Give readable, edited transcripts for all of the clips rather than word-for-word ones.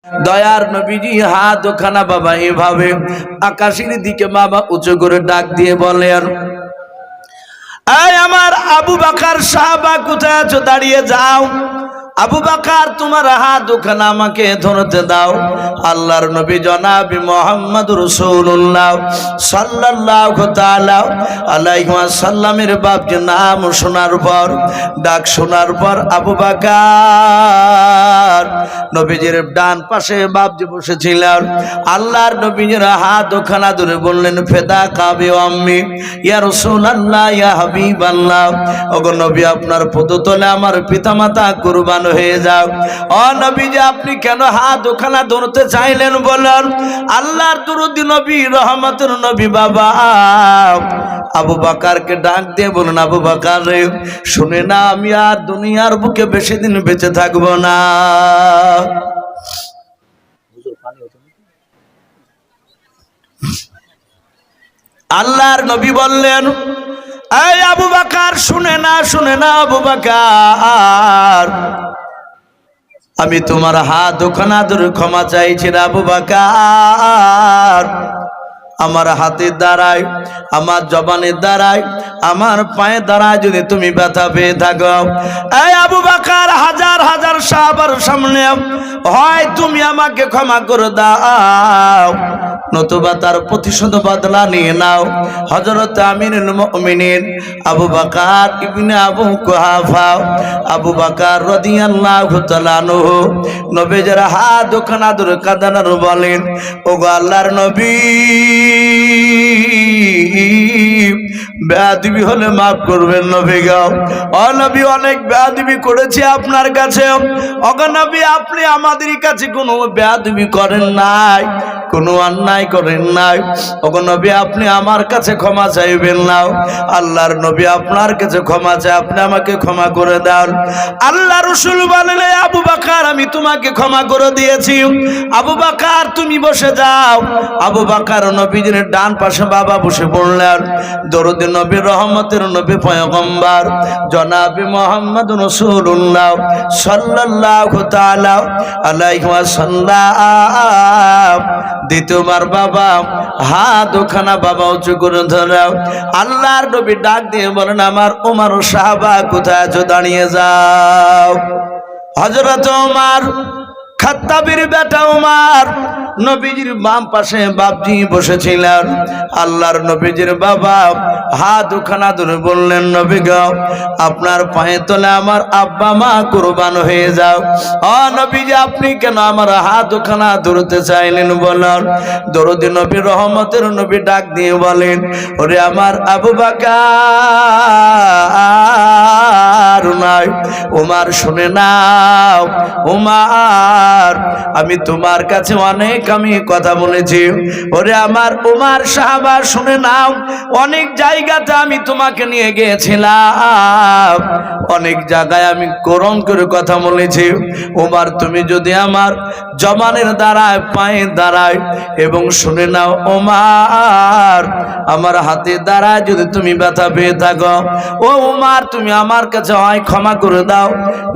দয়ার নবীজি হাত ওখানা বাবা এভাবে আকাশের দিকে বাবা উঁচু করে ডাক দিয়ে বলেন, এই আমার আবু বকর সাহাবা কোথায় আছো, দাঁড়িয়ে যাও। আবু বকর তোমার হাত ওখানে আমাকে ধরতে দাও। আল্লাহর নবী জনাব মুহাম্মদ রাসূলুল্লাহ সাল্লাল্লাহু তাআলা আলাইহি ওয়াসাল্লামের বাপজি নাম শোনার পর, ডাক শোনার পর আবু বকর নবীজির ডান পাশে বাপজি বসেছিলেন। আল্লাহর নবীজির হাত ওখানে ধরে বললেন, ফেদা কাবি আম্মি ইয়া রাসূলুল্লাহ ইয়া হাবিবাল্লাহ, ওগো নবী আপনার পদতলে আমার পিতামাতা কুরবান হয়ে যাও। ও নবীজি আপনি কেন হাত ওখানে ধরতে চাইলেন বলেন? আল্লাহর দরুদি নবী রহমতের নবী বাবা আবু বকরকে ডাক দিয়ে বলুন, আবু বকর রে শুনে না, আমি আর দুনিয়ার বুকে বেশি দিন বেঁচে থাকবো না। আল্লাহর নবী বললেন, এই আবু বকর শুনে না, শুনে না আবু বকর, আমি তোমার হাত ওখানে ধরে ক্ষমা চাইছি না আবু বকর। আমার হাতের দ্বারায়, আমার জবানের দ্বারায়, আমার পায়ের দ্বারায় যদি তুমি ব্যথা পেয়ে থাকো, এই আবু বকর হাজার হাজার সাহাবার সামনে হয় তুমি আমাকে ক্ষমা করে দাও, নতুবা তার প্রতিশোধ বদলা নিয়ে নাও। হযরত আমিরুল মুমিনিন আবু বকর ইবনে আবু কুহাফা আবু বকর রাদিয়াল্লাহু তাআলা আনহু নবীজির হাত ওখানে ধরে কাঁদানোর বলেন, ওগো আল্লাহর নবী, বেয়াদবি হলে মাফ করবেন নবী গো। ও নবী অনেক বেয়াদবি করেছি আপনার কাছে। ওগো নবী আপনি আমাদের কাছে কোনো বেয়াদবি করেন নাই, কোনো অন্যায় করেন নাই। ওগো নবী আপনি আমার কাছে ক্ষমা চাইবেন না। আল্লাহর নবী আপনার কাছে ক্ষমা চাই, আপনি আমাকে ক্ষমা করে দেন। আল্লাহ রাসূল বলেন, আবু বকর আমি তোমাকে ক্ষমা করে দিয়েছি, আবু বকর তুমি বসে যাও। আবু বকর নবীজির ডান পাশে বাবা বসে পড়লেন। দরুদ নবী রহমতের নবী পয়গম্বর জনাবে মুহাম্মদ রাসূলুল্লাহ সাল্লাল্লাহু তাআলা আলাইহি ওয়াসাল্লাম দ্বিতীয়বার বাবা হাত ওখানা বাবা উঁচু করে ধরাও। আল্লাহর নবী ডাক দিয়ে বলেন, আমার ওমর সাহাবা কোথায় আছো, দাঁড়িয়ে যাও। হযরত ওমর খাত্তাবের বেটা ওমর নবীজির বাম পাশে বাপজি বসেছিলেন। আল্লাহর নবীজির বাবা হাত ওখানা ধরে বললেন, নবী গো আপনার পায়ে তলে আমার আব্বা মা কুরবান হয়ে যাও। ও নবীজি আপনি কেন আমার হাত ওখানা ধরতে চাইলেন বলেন? দরুদ নবী রহমতের নবী ডাক দিয়ে বলেন, ওরে আমার আবু বকর নাই, ওমর শুনে নাও, ওমর আমি তোমার কাছে অনেক আমি কথা বলেছি। ওরে আমার ওমর সাহাবা শুনে নাও, অনেক জায়গাতে আমি তোমাকে নিয়ে গিয়েছিলাম, অনেক জায়গায় আমি কোরআন করে কথা বলেছি। ওমর তুমি যদি আমার জবানের দ্বারায়, পায়ের দ্বারায়, এবং শুনে নাও ওমর আমার হাতের দ্বারায় যদি তুমি ব্যথা পেয়ে থাকো, ও ওমর তুমি আমার কাছে হয় ক্ষমা করে দাও,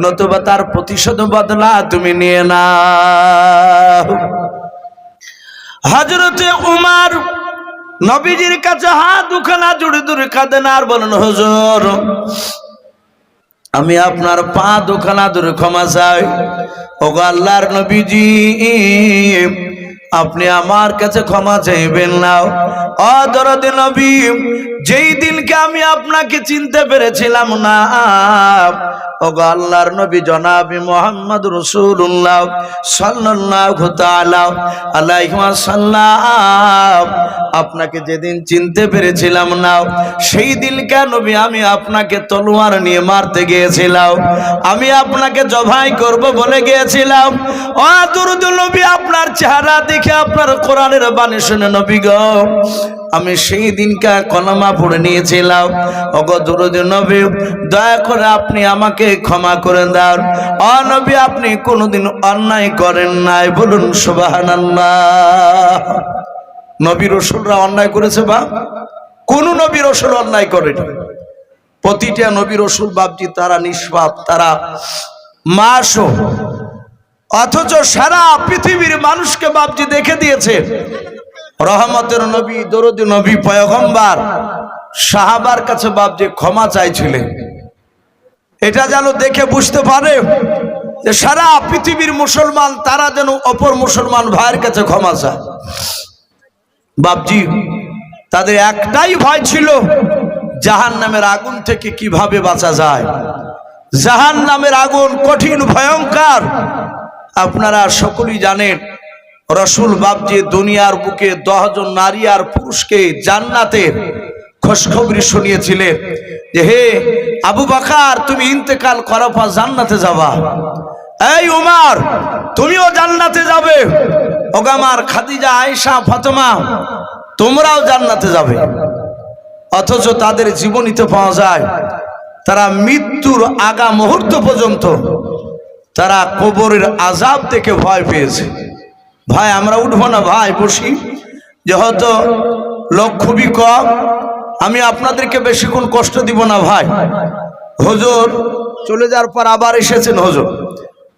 নতুবা তার প্রতিশোধ বদলা তুমি নিয়ে নাও। হযরতে উমর নবীজির কাছে হাত দুখানা জুড়ে জুড়ে কাঁদেন আর বলেন, হুজুর আমি আপনার পা দুখানা ধরে ক্ষমা চাই। ওগো আল্লাহর নবীজি আপনি আমার কাছে ক্ষমা চাইবেন না। ও দরদি নবী, যেই দিনকে আমি আপনাকে চিনতে পেরেছিলাম না, ওগো আল্লাহর নবী জনাবে মুহাম্মদ রাসূলুল্লাহ সাল্লাল্লাহু তাআলা আলাইহি ওয়াসাল্লাম আপনাকে যেদিন চিনতে পেরেছিলাম না, সেই দিনকে নবী আমি আপনাকে তলোয়ার নিয়ে মারতে গিয়েছিলাম, আমি আপনাকে জবাই করব বলে গিয়েছিলাম। ও দরুদ নবী আপনার চেহারা দেখে, আপনার কোরআনের বাণী শুনে নবী গো আমি সেই দিনকে কলমা পড়ে নিয়েছিলাম। ওগো দরুদ নবী দয়া করে আপনি আমাকে ক্ষমা করে দেন। ও নবী আপনি কোনোদিন অন্যায় করেন নাই, বলুন সুবহানাল্লাহ। নবী রাসূলরা অন্যায় করেছে বা কোন নবী রাসূল অন্যায় করেনি? প্রতিটা নবী রাসূল বাপজি তারা নিষ্পাপ, তারা মাসুম। অথচ সারা পৃথিবীর মানুষকে বাপজি দেখে দিয়েছে। রহমতের নবী, দরুদ নবী, পয়গম্বর সাহাবার কাছে বাপজি ক্ষমা চাইছিলেন। এটা যেন দেখে বুঝতে পারে যে সারা পৃথিবীর মুসলমান তারা যেন অপর মুসলমান ভাইয়ের কাছে ক্ষমা চায়। বাপজি তাদের একটাই ভয় ছিল, জাহান্নামের আগুন থেকে কিভাবে বাঁচা যায়। জাহান্নামের আগুন কঠিন, ভয়ঙ্কর। আপনারা সকলেই জানেন রসুল বাপজি দুনিয়ার বুকে 10 জন নারী আর পুরুষকে জান্নাতের খোঁজখবরি শুনিয়েছিলেন যে হে আবু বকর, তুমি ইন্তেকাল করার পর জান্নাতে যাবা। এই উমর, তুমিও জান্নাতে যাবে। ওগামার খাদিজা, আয়েশা, ফাতেমা, তোমরাও জান্নাতে যাবে। অথচ তাদের জীবনীতে পাওয়া যায় তারা মৃত্যুর আগা মুহূর্ত পর্যন্ত তারা কবরের আযাব থেকে ভয় পেয়েছে। ভাই আমরা উঠবো না, ভাই বসি, যেহেতু লোক খুবই কম, আমি আপনাদেরকে বেশিক্ষণ কষ্ট দিব না। ভাই হুজুর চলে যাওয়ার পর আবার এসেছেন হুজুর,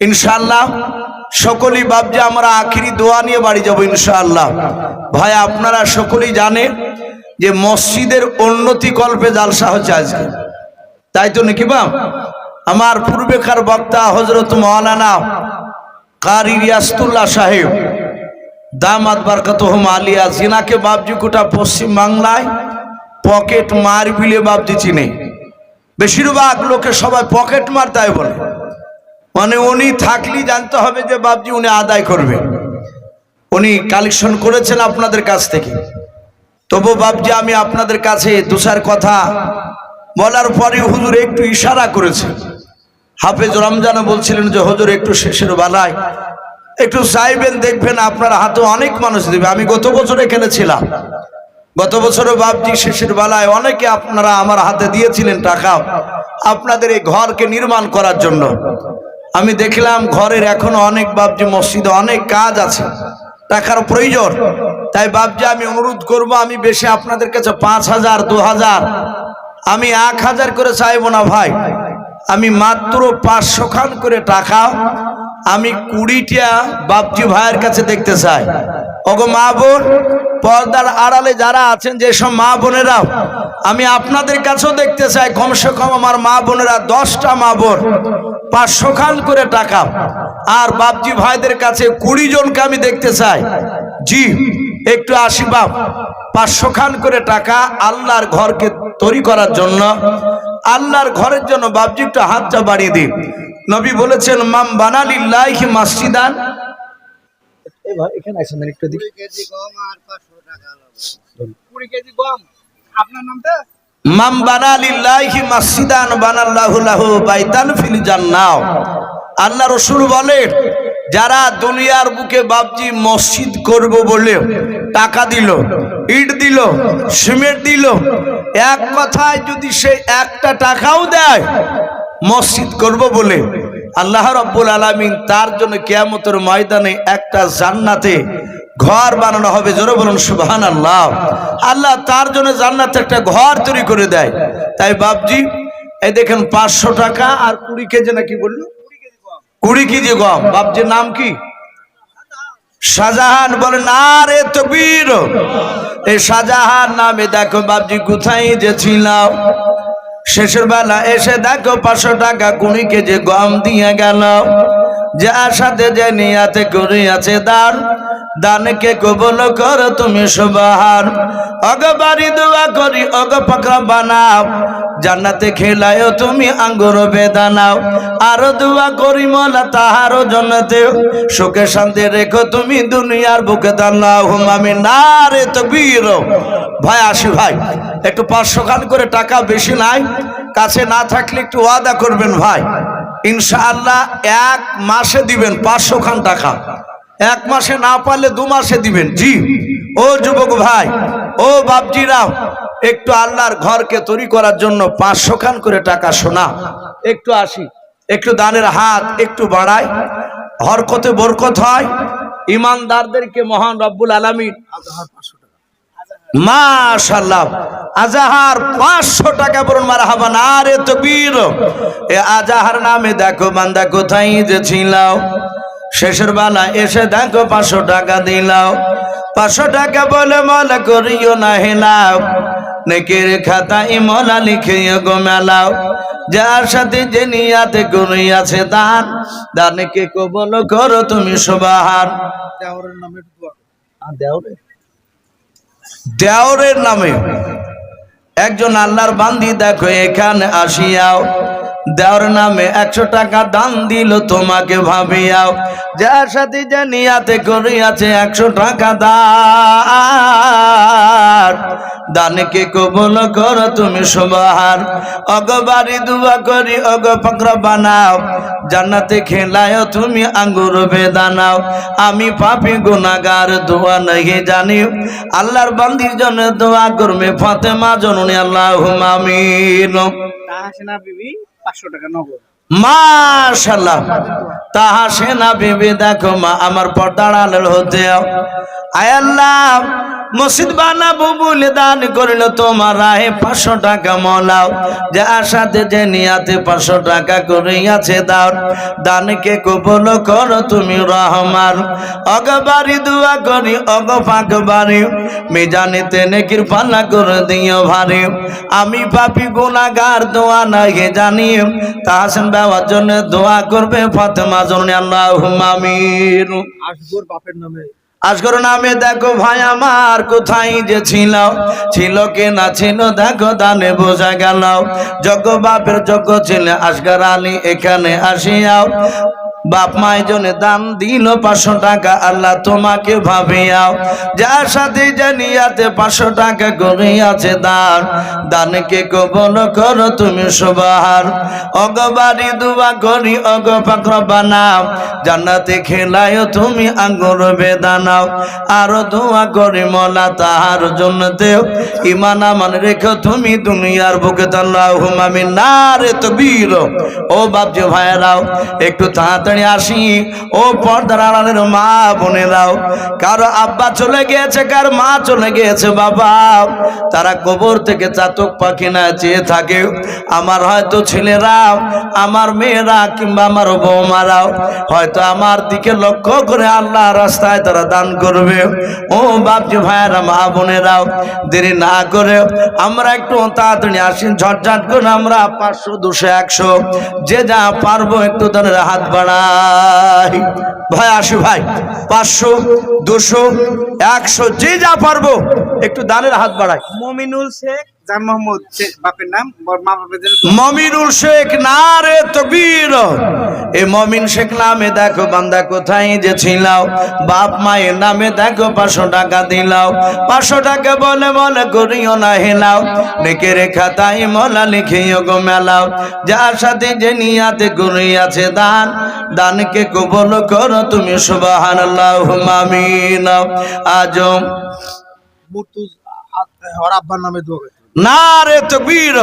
ইনশাআল্লাহ সকলেই বাপজি আমরা আখিরি দোয়া নিয়ে বাড়ি যাব ইনশাআল্লাহ। ভাই আপনারা সকলেই জানেন যে মসজিদের উন্নতি কল্পে জালসা হচ্ছে আজকে, তাই তো নাকি বাপ? আমার পূর্বেকার বক্তা হযরত মাওলানা কারি রিয়াসতুল্লাহ সাহেব দামাত বারকাতুহুম আলিয়া, জিনাকে বাপজি গোটা পশ্চিম বাংলায় পকেট মার বিলে বাপজি চিনে। বেশিরভাগ লোকে সবাই পকেট মার তাই বলে, মানে উনি থাকলেই জানতে হবে যে বাপজি উনি আদায় করবে। উনি কালেকশন করেছেন আপনাদের কাছ থেকে। তবু বাপজি আমি আপনাদের কাছে দুসার কথা বলার পরে হুজুর একটু ইশারা করেছে। হাফেজ রমজানও বলছিলেন যে হুজুর একটু শেষের বেলায় একটু চাইবেন, দেখবেন আপনার হাতে অনেক মানুষ দেবে। আমি গত বছর এখানে ছিলাম, গত বছরও বাপজি শেষের বেলায় অনেকে আপনারা আমার হাতে দিয়েছিলেন টাকা আপনাদের এই ঘরকে নির্মাণ করার জন্য। আমি দেখলাম ঘরের এখনো অনেক বাপজি মসজিদে অনেক কাজ আছে, টাকার প্রয়োজন। তাই বাপজি আমি অনুরোধ করব, আমি বেশি আপনাদের কাছে 5000, 2000, আমি 1000 করে চাইবো না ভাই। আমি মাত্র 500 খান করে টাকা আমি 20টা বাপজি ভাইয়ের কাছে দেখতে চাই। ওগো মা বোন, পর্দার আড়ালে যারা আছেন যেসব মা বোনেরা, আমি আপনাদের কাছেও দেখতে চাই কমসে কম আমার মা বোনেরা 10টা মা বোন 500 খান করে টাকা, আর বাপজি ভাইদের কাছে 20 জনকে আমি দেখতে চাই। জি একটু আসি বাপ, 500 খান করে টাকা আল্লাহর ঘরকে তৈরি করার জন্য, আল্লাহর ঘরের জন্য বাপজি একটু হাতটা বাড়িয়ে দিন। নবী বলেছেন মাম বানা লিল্লাহি মাসজিদান, এই ভাই এখানে আসেন একটু দিকে, 20 কেজি গম আর 500 টাকা লাগবে। 20 কেজি গম, আপনার নামটা? মাম বানা লিল্লাহি মাসজিদান বানাল্লাহু লাহু বাইতান ফিল জান্নাহ। আল্লাহ রাসূল বলেন যারা দুনিয়ার বুকে বাপজি মসজিদ করব বলে টাকা দিল, ইট দিল, সিমেন্ট দিল, এক কথায় যদি সে একটা টাকাও দেয় মসজিদ করব বলে, আল্লাহ রাব্বুল আলামিন তার জন্য কিয়ামতের ময়দানে একটা জান্নাতে ঘর বানানো হবে। জোরে বলুন সুবহানাল্লাহ। আল্লাহ তার জন্য জান্নাতে একটা ঘর তৈরি করে দেয়। তাই বাপজি এই দেখেন 500 টাকা আর 20 কেজি নাকি বললো, 20 কেজি গম। বাপজির নাম কি? শাহজাহান। বলে না রে তকবীর। এই শাহজাহান নামে দেখো বাপজি কোথায় যে ছিলাম, শেষের বেলা এসে দেখো 500 টাকা 20 কেজি গম দিয়ে গেল। যার সাথে যে নিয়াতে করিয়াছে দান, দানকে কবুল কর তুমি সুবহান। অগো বাড়ি দোয়া করি অগো পাকড়া বানাও, জান্নাতে খেলায়ও তুমি আঙ্গুর বেদানাও। আরো দোয়া করি মোলা তাহারও জন্নতে সুখে শান্তি রেখো তুমি দুনিয়ার বুকে আল্লাহুম্মা আমিন। নারে তাকবীর। ভাই আসি ভাই, একটু 500 খান করে টাকা, বেশি নাই, কাছে না থাকলে একটু ওয়াদা করবেন ভাই, ইনশাআল্লাহ 1 মাসে দিবেন 500 খান টাকা। 1 মাসে না পারলে 2 মাসে দিবেন। জি ও যুবক ভাই, ও বাপজিরা, একটু আল্লাহর ঘরকে তৈরি করার জন্য 500 খান করে টাকা শোনা। একটু আসি, একটু দানের হাত একটু বাড়ায়, হরকতে বরকত হয়। ইমানদারদেরকে মহান রব্বুল আলামিন মাশাআল্লাহ আজাহার 500 টাকা বলুন মারহাবা। নারে তাকবীর। এ আজাহার নামে দেখো বান্দা কোথায় যে ছিলাও, শেষের বেলা এসে দেখো 500 টাকা দিলাও। 500 টাকা বলে মলা করিও না হেলাও, নেকের খাতায় মলা লিখিয়ে গো মেলাও। যার সাথে যে নিয়াতে করিয়াছে দান, দানকে কবুল করো তুমি সুবহান। দেওরের নামে দেওরের নামে একজন আল্লাহর বান্দি দেখো এখানে আসিয়াও, দেওর নামে 100 টাকা দান দিল তোমাকে ভাবিয়াও। যার সাথে যে নিয়াতে করিয়াছে 100 টাকা দান, দানকে কবুল করো তুমি সুবহান। অগবারি দুয়া করি অগ পাকড়া বানাও, জান্নাতে খেলায়ও তুমি আঙ্গুর বেদানাও। আমি পাপী গুনাহগার দোয়া नहीं জানি, আল্লাহর বান্দির জন্য দোয়া করবে ফাতেমা জননী আল্লাহুম্মা আমিন। তাহসিনা বিবি 500 টাকা নগদ। মাশাআল্লাহ, তাহসিনা বিবি দেখো মা আমার পর্দার আড়াল হতে আয় আল্লাহ মসজিদ বানাবো বলে দান করিল তোমার রাহে 500 টাকা মলাও। যার সাথে যে নিয়াতে 500 টাকা করিয়াছে দাও, দানকে কবুল করো তুমি রহমান। অগবারি দোয়া করি অগ পাক বাড়ি, মিজানিতে নেকির পাল্লা করে দিও ভারী। আমি পাপী গুনাহগার দোয়া নাই জানি, তাহসিন বাবার জন্য দোয়া করবে ফাতেমা জননী আল্লাহুম্মা আমিন। আসগর বাপের নামে আসগর নামে দেখো ভাই আমার কোথায় যে ছিল কে না ছিল দেখো দানে বোঝা গেল। যজ্ঞ বাপের যজ্ঞ ছিল আসগর আলী এখানে আসিয়াও, বাপ মায়ের জন্য দান দিল 500 টাকা আল্লাহ তোমাকে ভাবিয়াও। যার সাথে জানিয়াতে 500 টাকা করিয়াছে দান, দানকে কবুল করো তুমি সুবহান। অগবারি দুয়া করি অগ পাকড়া বানাও, জান্নাতে খেলায়ও তুমি আঙ্গুর বেদানাও। আরো দোয়া করি মোলা তাহার জন্য দেও, ঈমান আমান রেখো তুমি দুনিয়ার বুকে আল্লাহুম্মা আমিন। নারে তাকবীর। ও বাপজি ভাইরাও একটু তাড়াতাড়ি আসি, ও পর্দার আড়ালের মা বোনেরাও, কারো আব্বা চলে গিয়েছে, কার মা চলে গিয়েছে বাবা, তারা কবর থেকে চাতক পাখি না চেয়ে থাকে। আমার হয়তো ছেলেরা, আমার মেয়েরা কিংবা আমার বৌমারাও হয়তো আমার দিকে লক্ষ্য করে আল্লাহ রাস্তায় তারা দান করবে। ও বাপজি ভাইয়েরা মা বোনেরাও দেরি না করে আমরা একটু তাড়াতাড়ি আসি, ঝটঝট করে আমরা 500 200 100 যে যা পারবো একটু দানের হাত বাড়াই। ভাই আসি ভাই, 500 200 100 যে যা পারবো একটু দানের হাত বাড়াই। মমিনুল শেখ জান মোহাম্মদ বাপের নাম, মা বাপের জন্য মমিনুল শেখ। নারে তাকবীর। এই মমিন শেখ নামে দেখো বান্দা কোথায় যে ছিলাও, বাপ মায়ের নামে দেখো 500 টাকা দিলাও। 500 টাকা বলে মনে করিও না হেলাও, নেকের খাতায় মলা লিখিও গো মেলাও। যার সাথে যে নিয়াতে করিয়াছে দান, দানকে কবুল করো তুমি সুবহানাল্লাহুম্মা আমিন। আজম ওর আব্বার নামে দোয়া করতে। নারে তাকবীর।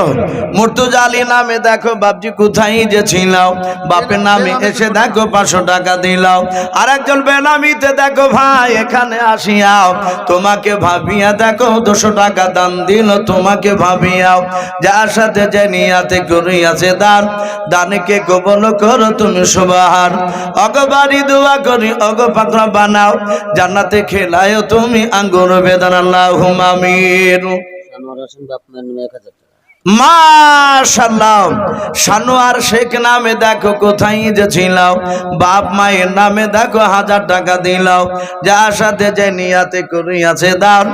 মুর্তজা আলী নামে দেখো বাপজি কোথায় যে ছিলাও, বাপের নামে এসে দেখো 500 টাকা দিলাও। আর একজন বেনামিতে দেখো ভাই এখানে আসিয়াও, তোমাকে ভাবিয়া দেখো 200 টাকা দান দিল তোমাকে ভাবিয়াও। যার সাথে যে নিয়াতে করিয়াছে দান, দানকে কবুল করো তুমি সুবহান। অগবারি দোয়া করি অগ পাকড়া বানাও, জান্নাতে খেলায়ও তুমি আঙ্গুর বেদানা আল্লাহুম্মা আমিন। মাশাআল্লাহ। সানোয়ার শেখ নামে দেখো কোথায় যে ছিলাও, বাপ মায়ের নামে দেখো 1000 টাকা দিলাও। যার সাথে যে নিয়াতে করিয়াছে দান,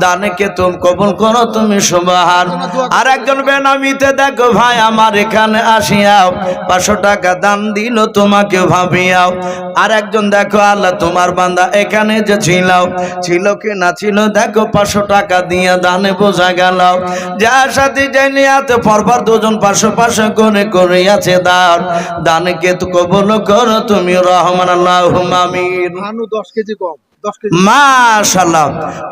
দানকে তুমি কবুল করো তুমি সুবহান। আর একজন বেনামিতে দেখো ভাই আমার এখানে আসিয়াও, 500 টাকা দান দিল তোমাকে ভাবিয়াও। আর একজন দেখো আল্লাহ তোমার বান্দা এখানে যে ছিল কি না ছিল দেখো 500 টাকা দিয়ে দানে বোঝা গেল। যার সাথে যে নিয়াতে পরপর দুজন 500 করে করিয়াছে দান, দানকে তো কবুল করো তুমি রহমান আল্লাহুম্মা আমিন। ভানু 10 কেজি কম, 10 কেজি। মাশাআল্লাহ।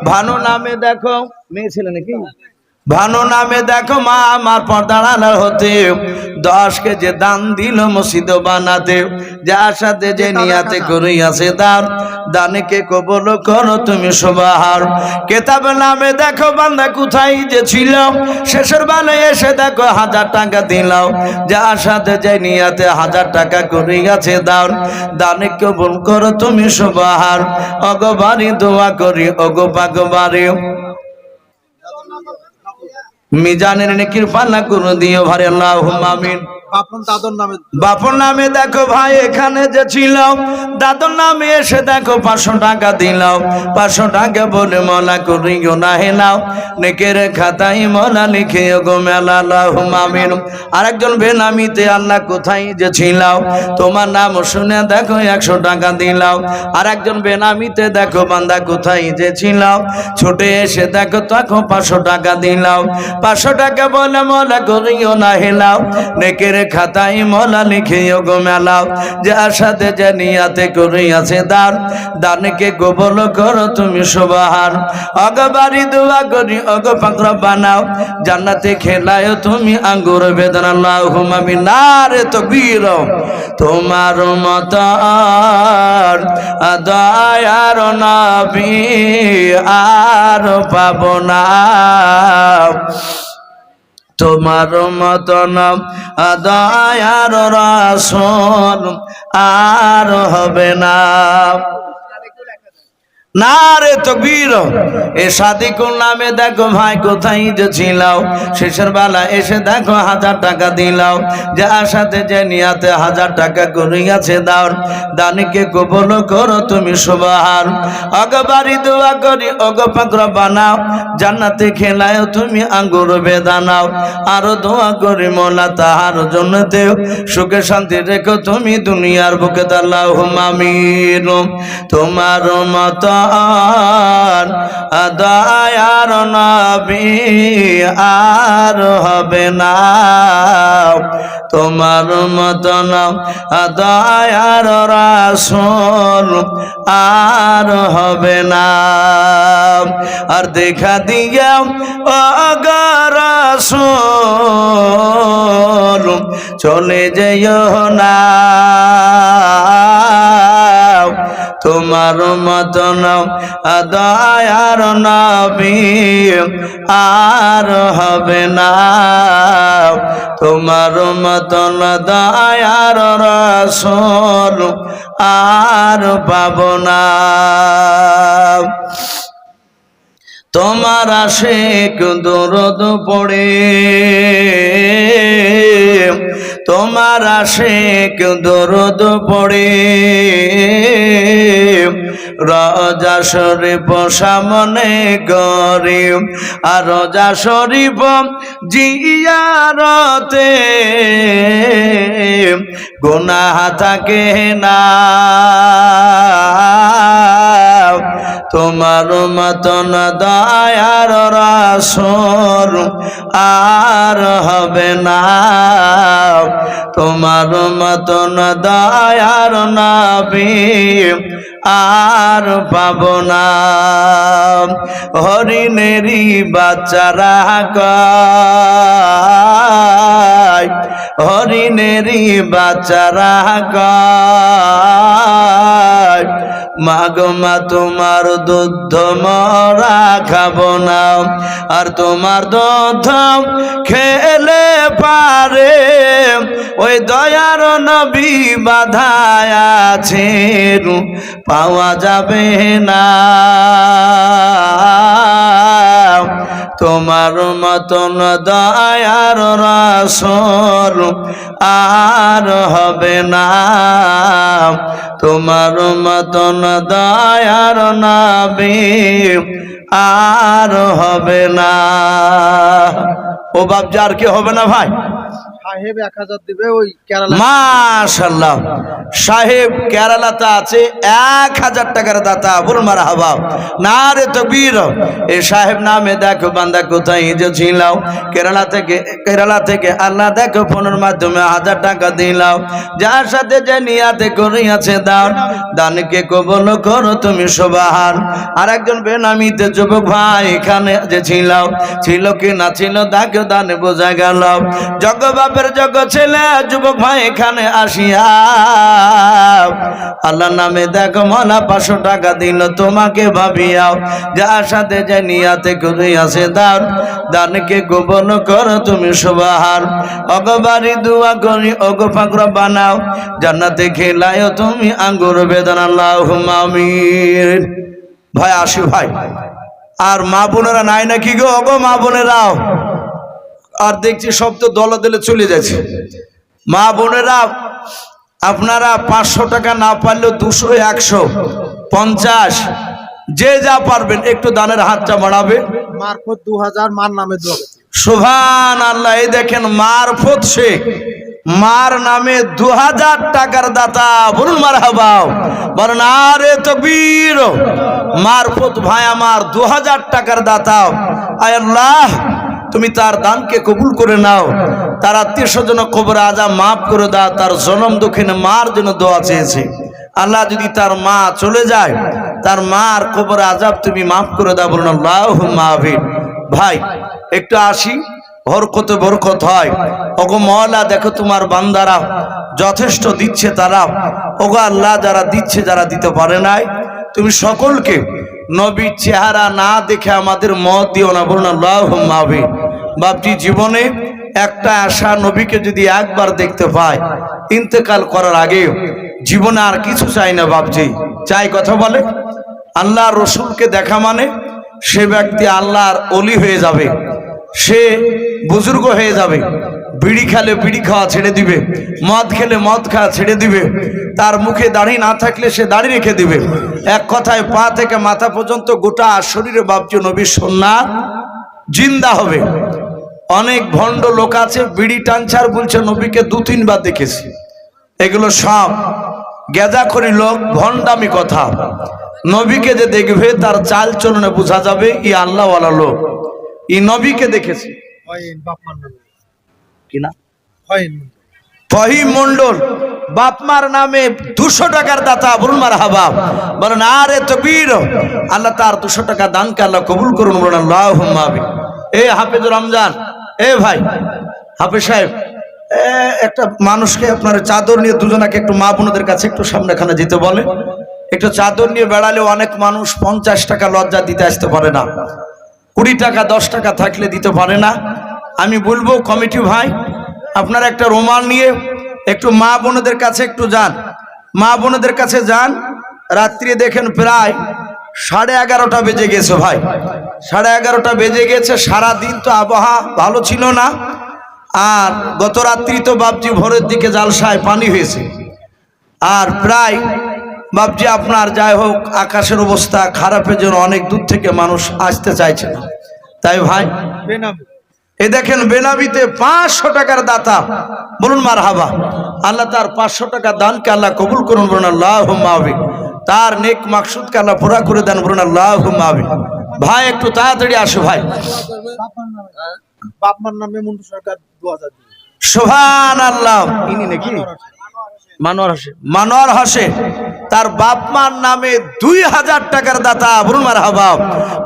ভানু নামে দেখো মেয়ে ছিল নাকি, ভানু নামে দেখো মা আমার পর্দার আড়াল হতে 10 কেজি দান দিল মসজিদ বানাতে, যার সাথে যে নিয়াতে করিয়াছে দান, দানকে কবুল করো তুমি সুবহান। কিতাব নামে দেখো বান্দা কোথায় যে ছিল, শেষের বেলায় এসে দেখো 1000 টাকা দিলাও, যার সাথে যে নিয়াতে 1000 টাকা করিয়াছে দান, দানে কবুল করো তুমি সুবহান। ওগো বাড়ি দোয়া করি ওগো পাক বাড়ি, মিজানের নেকির পাল্লা করে দিও ভাই, আল্লাহুম্মা আমিন। বাপন নামে দেখো ভাই এখানে যে ছিল, দাদুর নামে এসে দেখো 500 টাকা দিলাও, 500 টাকা বলে মলা করিও না হেলাও, নেকের খাতায় মলা লিখে গো মেলা, আল্লাহুম্মা আমিন। আরেকজন বেনামিতে আল্লাহ কোথায় যে ছিলাও, তোমার নাম শুনে দেখো 100 টাকা দিলাও, আরেকজন বেনামিতে দেখো বান্দা কোথায় যে ছিলাও, ছুটে এসে দেখো তখন 500 টাকা দিলাও, 500 টাকা বলে মলা করিও না হেলাও, নেকের খাতায় মলা লিখে গো মেলাও, যার সাথে যে নিয়াতে করিয়াছে দান, দানকে কবুল করো তুমি সুবহান। ওগো বাড়ি দোয়া করি ওগো পাক রব্বানাও, জান্নাতে খেলায়ও তুমি আঙ্গুর বেদন, আল্লাহুম্মা আমিন। নারে তাকবীর। তোমার মত দয়ার নবী আর পাবো না, তোমার মতন দয়ার রাসূল আর হবে না। নারে তাকবীর। এ সাদিকুল নামে দেখো ভাই কোথায় যে ছিলাও, শেষের বেলা এসে দেখো 1000 টাকা দিলাও, যার সাথে যে নিয়াতে 1000 টাকা করিয়াছে দাও, দানকে কবুল করো তুমি সুবহান। ওগো বাড়ি দোয়া করি ওগো পাক রব্বানাও, জান্নাতে খেলায়ও তুমি আঙ্গুর বেদানাও, আরো দোয়া করি মোলা তাহার জন্নতে সুখে শান্তি রেখো তুমি দুনিয়ার বুকে, আল্লাহুম্মা আমিন। তোমার মত দয়ার নবী আর হবে না, তোমার মতন দয়ার রাসূল আর হবে না। আর দেখা দিয়া ওগো রাসূল চলে যেও না, তোমার মতন দয়ার নবী আর হবে না, তোমার মতন দয়ার রাসূল আর পাবো না। তোমার আশিক দরুদ পড়ে, তোমার আশিক দরুদ পড়ে, রোজা শরীফ সামনে করে, আর রোজা শরীফ জিয়ারতে গুনাহ থাকে না, তোমার মতন দয়ার রাসূল আর হবে না, তোমার মতন দয়ার নবী আর পাবো না। হরিণেরই বাচ্চারা কয়, হরিণেরই বাচ্চারা কয়, মাগো মা তোমার দুধ মরা খাবো না, আর তোমার দুধ খেলে পারে ওই দয়ার নবী বাধায় আছে, পাওয়া যাবে না। তোমার মতন দয়ার রাসূল আর হবে না, তোমার মতন দয়ার নবী আর হবে না। ও বাপ যার কি হবে না ভাই? সাহেব 1000 দিবে ওই কেরালা। মাশাআল্লাহ, সাহেব কেরালাতে আছে 1000 টাকার দাতা। বলুন মারহাবা, নারে তাকবীর। এই সাহেব নামে দেখো বান্দা কোথায় যে ছিল, কেরালা থেকে আল্লাহ দেখো ফোনের মাধ্যমে 1000 টাকা দিলাও। যার সাথে যে নিয়াতে করিয়াছে দাও, দানকে কবুল করো তুমি সুবহান। আর একজন বেনামিতে যুবক ভাই এখানে যে ছিল কি না ছিল দেখো দানে বোঝা গেল। জগ বাপের জগ ছেলে যুবক ভাই এখানে আসিয়া আল্লাহ নামে দেখো মনা 500 টাকা দিল তোমাকে ভাবিয়াও। যার সাথে যে নিয়াতে করিয়াছে দাও, দানকে কবুল করো তুমি সুবহান। অগবারি দোয়া করি ওগো ফাকর বানাও, জান্নাতে খেলায়ও তুমি আঙ্গুর বেদনা। আল্লাহুম্মা আমিন। ভাই আসি ভাই, আর মা বোনেরা নাই নাকি গো? ওগো মা বোনেরাও, আর দেখছি সব তো দলে দলে চলে যাচ্ছে। মা বোনেরা আপনারা 500 টাকা না পারলেও 200, 100, 50 যে যা পারবেন একটু দানের হাতটা বাড়াবে। মারফত 2000 মার নামে দোয়া করতে। সুবহানাল্লাহ। এই দেখেন মারফত শেখ, মার নামে 2000 টাকার দাতা। বলুন মারহাবা, বলুন আরে তাকবীর। মারফত ভাই আমার 2000 টাকার দাতা। আয় আল্লাহ তুমি তার দানকে কবুল করে নাও, তার আত্মীয় স্বজন কবরে আযাব মাফ করে দাও। তার জনম দক্ষিণে মার জন্য দোয়া চেয়েছে। আল্লাহ যদি তার মা চলে যায়, তার মার কবরে আযাব তুমি মাফ করে দাও। বলুন আল্লাহুম্মা আমিন। ভাই একটু আসি, বরকতে বরকত হয়। ওগো মওলা দেখো তোমার বান্দারা যথেষ্ট দিচ্ছে তারা। ওগো আল্লাহ যারা দিচ্ছে, যারা দিতে পারে নাই, তুমি সকলকে নবীর চেহারা না দেখে আমাদের মত দিও না। বলুন আল্লাহুম্মা আমিন। বাপজি জীবনে একটা আশা, নবীকে যদি একবার দেখতে পায় ইন্তেকাল করার আগে, জীবনে আর কিছু চাই না বাপজি। চাই কথা বলে আল্লাহ রসুলকে দেখা মানে সে ব্যক্তি আল্লাহর ওলি হয়ে যাবে, সে বুজুর্গ হয়ে যাবে। বিড়ি খেলে বিড়ি খাওয়া ছেড়ে দিবে, মদ খেলে মদ খাওয়া ছেড়ে দিবে, তার মুখে দাড়ি না থাকলে সে দাড়ি রেখে দিবে। এক কথায় পা থেকে মাথা পর্যন্ত গোটা শরীরে বাপজি নবীর সুন্নাত জিন্দা হবে। অনেক ভণ্ড লোক আছে বিড়ি টানছার বলছে নবীকে 2-3 বার দেখেছি। এগুলো সব গেজাখড়ি লোক, ভণ্ডামি কথা। নবীকে যে দেখবে তার চাল চলনে বোঝা যাবে ই আল্লাহওয়ালা লোক, ই নবীকে দেখেছে। কিনা ফহিম মন্ডল বাপমার নামে 200 টাকার দাতা। বলুন মারহাবা, বলেন আরে তাকবীর। আল্লাহ তার 200 টাকা দানকে আল্লাহ কবুল করুন। বলুন আল্লাহুম্মা আমিন। এ হাফেজুর রমজান, এ ভাই হাফেজ সাহেব, একটা মানুষকে আপনার চাদর নিয়ে দুজনাকে একটু মা বোনদের কাছে একটু সামনেখানে যেতে বলে। একটু চাদর নিয়ে বেড়ালে অনেক মানুষ 50 টাকা লজ্জা দিতে আসতে পারে না, 20 টাকা 10 টাকা থাকলে দিতে পারে না। আমি বলবো কমিটি ভাই, আপনারা একটা রুমাল নিয়ে একটু মা বোনদের কাছে একটু যান, মা বোনদের কাছে যান। রাত্রি দেখেন প্রায় 11:30 বেজে গেছে ভাই, 11:30 বেজে গেছে। সারাদিন তো আবহাওয়া ভালো ছিল না, আর গত রাত্রি তো বাপজি ভোরের দিকে জালসায় পানি হয়েছে। আর প্রায় বাপজি আপনার যাই হোক আকাশের অবস্থা খারাপের জন্য অনেক দূর থেকে মানুষ আসতে চাইছে না। তাই ভাই এই দেখেন বেনাবিতে 500 টাকার দাতা। বলুন মারহাবা। আল্লাহ তার 500 টাকা দানকে আল্লাহ কবুল করুন। বলুন আল্লাহুম্মা আমিন। তার নেক মাকসুদকে আল্লাহ পুরা করে দেন। বলুন আল্লাহুম্মা আমিন। ভাই একটু তাড়াতাড়ি আসো ভাই। বাপমার নামে মুন্টু সরকার 2000 দিবে। সুবহানাল্লাহ। ইনি নাকি মানোয়ার হোসেন, তার বাপ মার নামে 2000 টাকার দাতা। বলুন মারহাবা,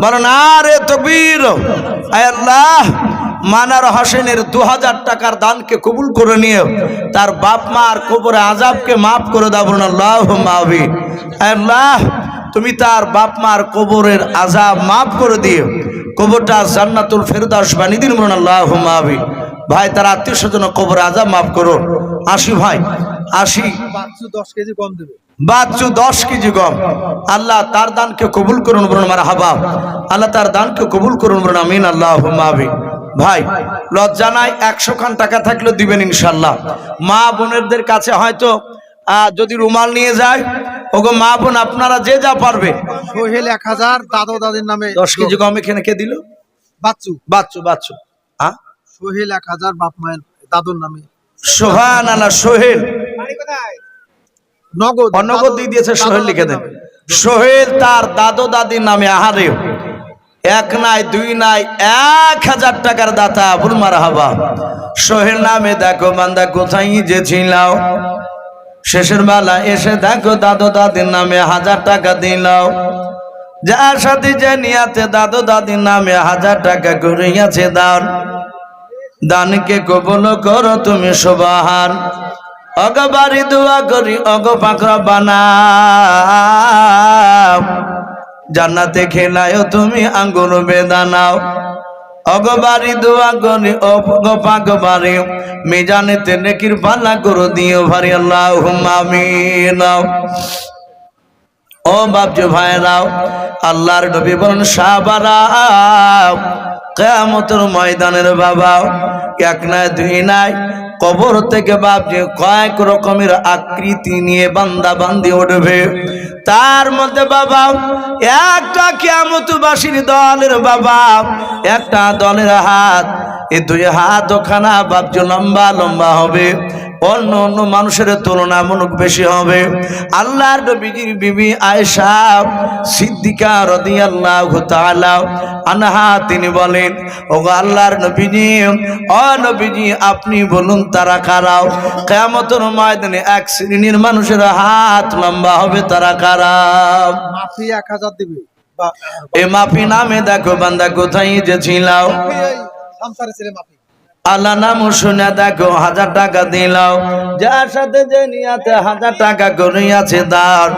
বলুন আরে তাকবীর। আয় আল্লাহ মানোয়ার হোসেনের 2000 টাকার দানকে কবুল করে নিয়ে তার বাপ মার কবরে আযাবকে মাফ করে দাও। বলুন আল্লাহুম্মা আমিন। আয় আল্লাহ তুমি তার বাপ মার কবরের আযাব মাফ করে দিও, কবরটা জান্নাতুল ফেরদাউস বানিয়ে দিন। বলুন আল্লাহুম্মা আমিন। ভাই তার আত্মীয় স্বজন কবর আযাব মাফ করো। আসি ভাই আসি। বাচ্চু 10 কেজি কম দেবে। বাচ্চু 10 কেজি গম। আল্লাহ তার দানকে কবুল করুন। বলুন মারহাবা। আল্লাহ তার দানকে কবুল করুন। বলুন আমিন আল্লাহুম্মা আমিন। ভাই লজ্জা নাই, 100 খান টাকা থাকলেও দিবেন ইনশাল্লাহ। মা বোনেরদের কাছে হয়তো যদি রুমাল নিয়ে যায়, ওগো মা বোন আপনারা যে যা পারবে। সোহেল 1000 দাদু দাদির নামে 10 কেজি গম এখানে কে দিল? বাচ্চু বাচ্চু বাচ্চু। সোহেল 1000 বাপ মায়ের দাদুর নামে সুবহানাল্লাহ। সোহেল বাড়ি কোথায়? নগদ অনগদ দিয়ে দিয়েছে, সোহেল লিখে দেন। সোহেল তার দাদু দাদির নামে, আহারে এক নাই দুই নাই 1000 টাকার দাতা, বল মারহাবা। সোহেল নামে দেখো বান্দা কোথায় যে ছিলাও, শেষের বেলা এসে দেখো দাদু দাদির নামে 1000 টাকা দিলাও। যার সাথে যে নিয়াতে দাদু দাদির নামে 1000 টাকা করিয়াছে দান, দানকে কবুল করো তুমি সুবহান। অগবারি দোয়া করি অগ পাকড়া বানাও, জান্নাতে খেলায়ও তুমি আঙ্গুর বেদানাও। অগবারি দোয়া করি অগ পাকবারি, মিজানেতে নেকির পাল্লা করে দিও ভারি, আল্লাহুম্মা আমিন। ও বাপজি ভাইরাও, আল্লাহর নবী বলেন সাহাবারাও, কিয়ামতের ময়দানের বাবাও, এক নাই দুই নাই কবর থেকে বাপজি কয়েক রকমের আকৃতি নিয়ে বান্দা বান্দি উঠবে। তার মধ্যে বাবা একটা কিয়ামতবাসীর দলের বাবা, একটা দলের হাত, এই দুই হাত ওখানা বাপজি লম্বা লম্বা হবে, অন্য অন্য মানুষের তুলনামূলক বেশি হবে। আল্লাহর নবীজির বিবি আয়েশা সিদ্দিকা রাদিয়াল্লাহু তাআলা আনহা তিনি বলেন, ওগো আল্লাহর নবীজি, ও নবীজি আপনি বলুন তারা কারাও, কিয়ামতের ময়দানে এক শ্রেণীর মানুষের হাত লম্বা হবে, তারা কারা? মাফি 1000 দিবে। এই মাফি নামে দেখো বান্দা কোথায় যে ছিলাও, সংসারে ছেলে মাফি। আল্লাহ নাম শুনে দেখো 1000 টাকা দিলাও। যার সাথে যে নিয়াতে 1000 টাকা করিয়াছে দান,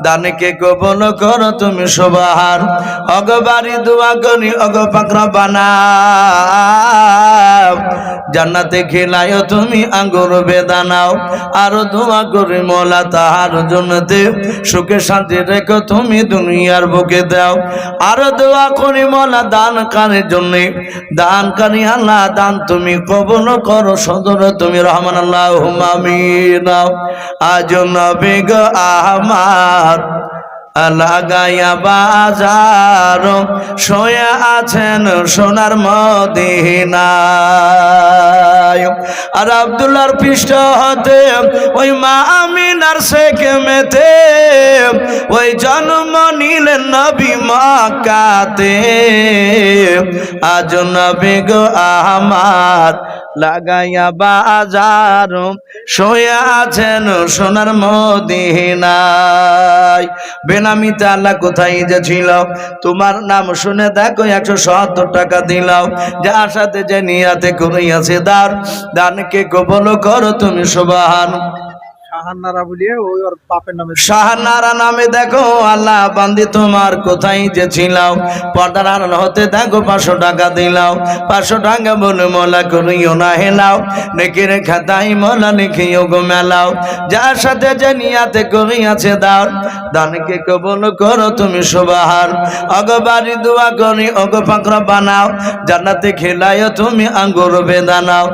দানকে কবুল করো তুমি সুবহান। অগবারি দোয়া করি অগ পাকড়া বানাও, জান্নাতে খেলায়ও তুমি আঙ্গুর বেদানাও। আরো দোয়া করি মোলা তাহার জন্যতে সুখে শান্তি রেখো তুমি দুনিয়ার বুকে দাও। আরো দোয়া করি মোলা দানকারীর জন্য, দানকারী আল্লাহ দান তুমি কবুল করো, সদর তুমি রহমান, আল্লাহুম্মা আমিন। আজ নবী গো আমার লাগাইয়া বাজার, শোয়া আছেন সোনার মদিনায়। আর আব্দুল্লাহর পৃষ্ঠ হতে ওই মা আমিনার সেকেমেতে ওই জন্ম নিলেন নবী মক্কাতে। আজ নবী গো আমার লাগাইয়া বাজার, শোয়া আছেন সোনার মদিনায়। বেনামিতে আল্লাহ কোথায় যে ছিল, তোমার নাম শুনে দেখো 170 টাকা দিলাও। যার সাথে যে নিয়াতে করিয়াছে দান, দানকে কবুল করো তুমি সুবহান। শাহানারা বলিয়ে ওই ওর বাপের নামে শাহানারা নামে দেখো আল্লাহ বান্দি তোমার কোথায় যে ছিলাও, পর্দার আড়াল হতে দেখো 500 টাকা দিলাও। 500 টাকা বলে মোলা করিও না হেলাও, নেকির খাতাই মোলা লিখিও গো মেলাও। যার সাথে যে নিয়াতে করিয়াছে দাও, দানকে কবুল করো তুমি সুবহান। অগবারি দোয়া করি অগ পাকড়া বানাও, জান্নাতে খেলায় তুমি আঙ্গুর বেদানাও।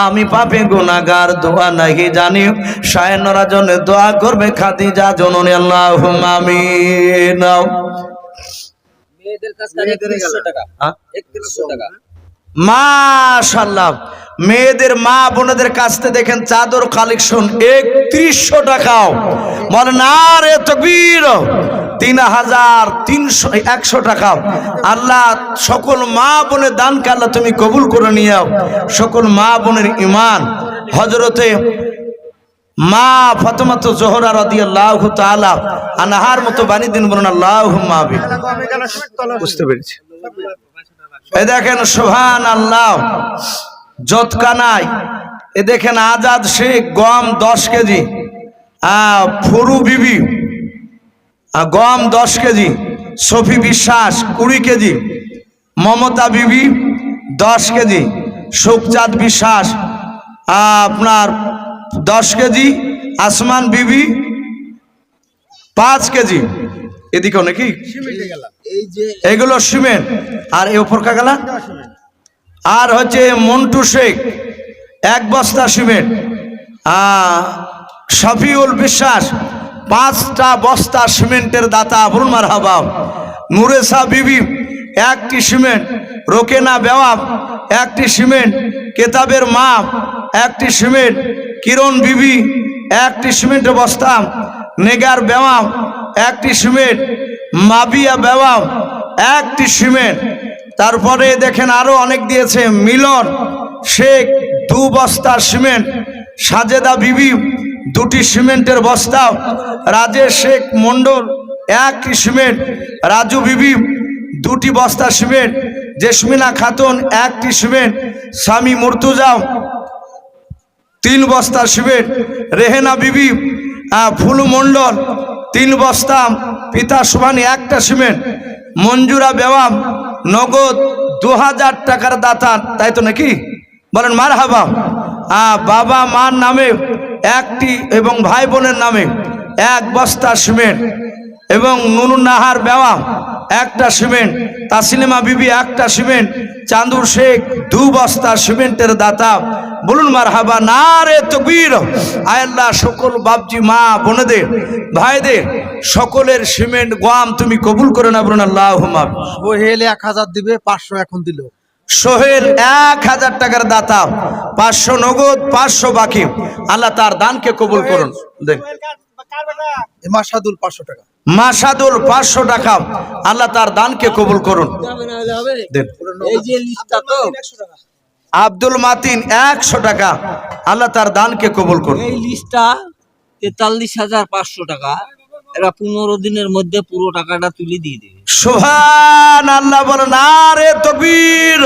আমি পাপে গুনাহগার দোয়া নাহি জানি, শায়নরা জনে দোয়া করবে খাদিজা জননী, আল্লাহুম্মা আমিন। মেয়েদের কাছ থেকে 3100 টাকা, 3100 টাকা। মাশাআল্লাহ, মেয়েদের মা বোনদের কাছ থেকে দেখেন চাদর কালেকশন 3100 টাকাও। বলেন নারে তাকবীর। 3300 টাকা। আল্লাহ সকল মা বোনের দানকে আল্লাহ তুমি কবুল করে নিও। সকল মা বোনের ঈমান হযরতে মা ফাতেমা জোহরা রাদিয়াল্লাহু তাআলা আনহার মতো বাণী দিন, বলুন আল্লাহুম্মা আমিন। বুঝতে পেরেছি। এই দেখেন সুবহানাল্লাহ, জতকানাই এ দেখেন আজাদ শেখ গম 10 কেজি, ফুরু বিবি গম 10 কেজি, সফি বিশ্বাস 20 কেজি, মমতা বিবি 10 কেজি, সুখচাঁদ বিশ্বাস আপনার 10 কেজি, আসমান বিবি 5 কেজি। এদিকেও নাকি এগুলো সিমেন্ট, আর এ উপর কাগালা আর হচ্ছে মন্টু শেখ 1 বস্তা সিমেন্ট, শফিউল বিশ্বাস 5টা বস্তা সিমেন্টের দাতা, বলুন মারহাবা। নুরেসা বিবি 1টি সিমেন্ট, রোকেনা বেওয়াব 1টি সিমেন্ট, কেতাবের মা 1টি সিমেন্ট, কিরণ বিবি একটি সিমেন্টের বস্তা, নেগার বেওয়াম একটি সিমেন্ট, মাবিয়া বেওয়াম একটি সিমেন্ট। তারপরে দেখেন আরো অনেক দিয়েছে, মিলন শেখ 2 বস্তা সিমেন্ট, সাজেদা বিবি 2টি সিমেন্টের বস্তা, রাজেশ শেখ মন্ডল 1টি সিমেন্ট, রাজু বিবি 2টি বস্তা সিমেন্ট, জেসমিনা খাতুন 1টি সিমেন্ট, স্বামী মুর্তুজা 3 বস্তা সিমেন্ট, রেহেনা বিবি ফুলু মন্ডল 3 বস্তা, পিতা সুবানি 1টা সিমেন্ট, মঞ্জুরা বেওয়াম নগদ 2000 টাকার দাতা, তাই তো নাকি বলেন মারহাবা। বাবা মার নামে 1টি এবং ভাই বোনের নামে 1 বস্তা সিমেন্ট, এবং নুনুন নাহার বেওয়াম 1টা সিমেন্ট, তাসলিমা বিবি 1টা সিমেন্ট, চাঁদুর শেখ 2 বস্তা সিমেন্টের দাতা। বলুন মারহাবা, নারে তাকবীর। আয় আল্লাহ, সকল বাপজি মা বোনেদের ভাইদের সকলের সিমেন্ট গোয়াম তুমি কবুল করে না, বলুন আল্লাহুম্মা। সোহেল 1000 দিবে, 500 এখন দিল। সোহেল 1000 টাকার দাতা, 500 নগদ 500 বাকি। আল্লাহ তার দানকে কবুল করুন। দেখ মাসাদুল 500 টাকা। মাসাদুল 500 টাকা, আল্লাহ তার দানকে কবুল করুন। দেন। এই যে লিস্টটা তো আব্দুল মাতিন 100 টাকা, আল্লাহ তার দানকে কবুল করুন। এই লিস্টটা 43,500 টাকা। এরা 15 দিনের মধ্যে পুরো টাকাটা তুলে দিয়ে দেবে। সুবহানাল্লাহ, বলেন আরে তাকবীর।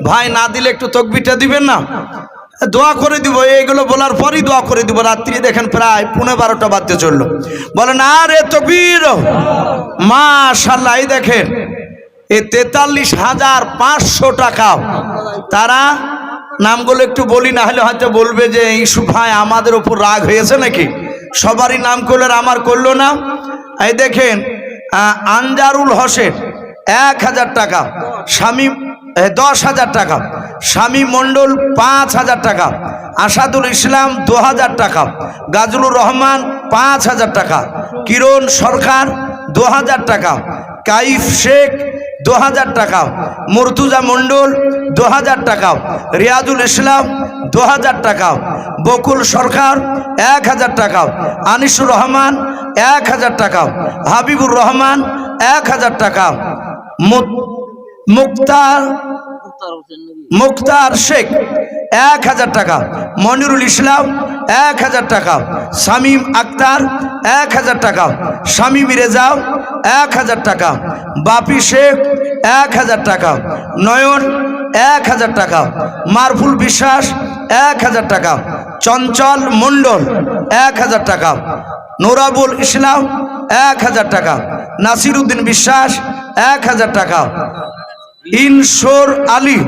ভাই না দিলে একটু তাকবীরটা দিবেন না, দোয়া করে দিব। এইগুলো বলার পরই দোয়া করে দিব। রাত্রি দেখেন প্রায় 12:15 বাজতে চললো। বলেন আরে তাকবীর। মাশাআল্লাহ, এই দেখেন এই 43,500 টাকা। তারা নামগুলো একটু বলি, না হলে হয়তো বলবে যে ইউসুফ ভাই আমাদের উপর রাগ হয়েছে নাকি, সবারই নাম করলো আর আমার করলো না। এই দেখেন আনজারুল হোসেন 1000 টাকা, স্বামী 10,000 টাকা, স্বামী মণ্ডল 5,000 টাকা, আসাদুল ইসলাম 2000 টাকা, গাজলুর রহমান 5,000 টাকা, কিরণ সরকার 2000 টাকা, কাইফ শেখ 2000 টাকা, মুর্তুজা মণ্ডল 2000 টাকা, রিয়াজুল ইসলাম 2000 টাকা, বকুল সরকার 1000 টাকা, আনিসুর রহমান 1000 টাকা, হাবিবুর রহমান 1000 টাকা, মুক্তার শেখ 1000 টাকা, মনিরুল ইসলাম 1000 টাকা, শামীম আক্তার 1000 টাকা, শামীম রেজা 1000 টাকা, বাপি শেখ 1000 টাকা, নয়ন 1000 টাকা, মারফুল বিশ্বাস 1000 টাকা, চঞ্চল মণ্ডল 1000 টাকা, নোরাবুল ইসলাম 1000 টাকা, নাসির উদ্দিন বিশ্বাস 1000 টাকা, ইনসোর আলী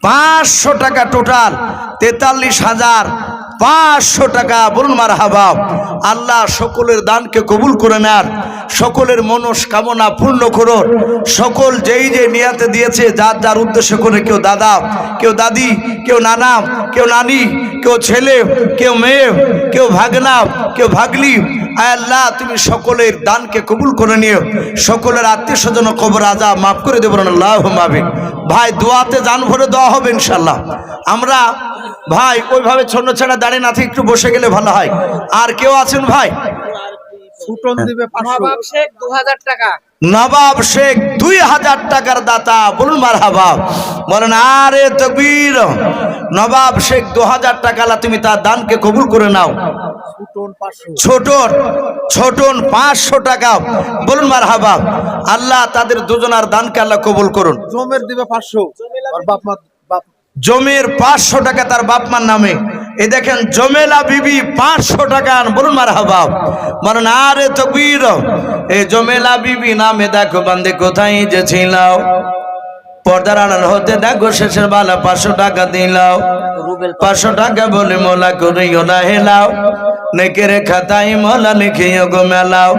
500 টাকা। টোটাল 43,500 টাকা। বলুন মারহাবা। আল্লাহ সকলের দানকে কবুল করে নেন, সকলের মনস্কামনা পূর্ণ করুন। সকল যেই যে নিয়াতে দিয়েছে যার যার উদ্দেশ্য করে, কেউ দাদা, কেউ দাদি, কেউ নানা, কেউ নানি, কেউ ছেলে, কেউ মেয়ে, কেউ ভাগনা, কেউ ভাগলি। আয় আল্লাহ, তুমি সকলের দানকে কবুল করে নিও, সকলের আত্মীয় স্বজন কবর আযাব মাফ করে দেবেন। আল্লাহুম্মা আমিন। ভাই দোয়াতে জান ভরে দেওয়া হবে ইনশাল্লাহ। আমরা ভাই ওইভাবে ছোট ছেড়ে দাঁড়িয়ে না থেকে একটু বসে গেলে ভালো হয়। আর কেউ আছেন ভাই? সুটন দিবে 500। নবাব শেখ 2000 টাকা। নবাব শেখ 2000 টাকার দাতা। বলুন মারহাবা। বলেন আরে তাকবীর। নবাব শেখ 2000 টাকা, আল্লাহ তুমি তার দানকে কবুল করে নাও। সুটন 500। ছোটন 500 টাকা। বলুন মারহাবা। আল্লাহ তাদের দুজনার দানকে আল্লাহ কবুল করুন। জমের দিবে 500। আর বাপ মা জমের 500 টাকা তার বাপমার নামে। এই দেখেন জমেলা বিবি 500 টাকা। বলুন মারহাবা। বলেন আরে তাকবীর। এই জমেলা বিবি নামে দেখো বান্দে কোথায় যে ছিলাও, পর্দার আড়াল হতে দেখো শেষের বেলা 500 টাকা দিলাও। 500 টাকা বলে মোলা করিও না হেলাও, নেকের খাতায় মোলা লিখিও গো মেলাও।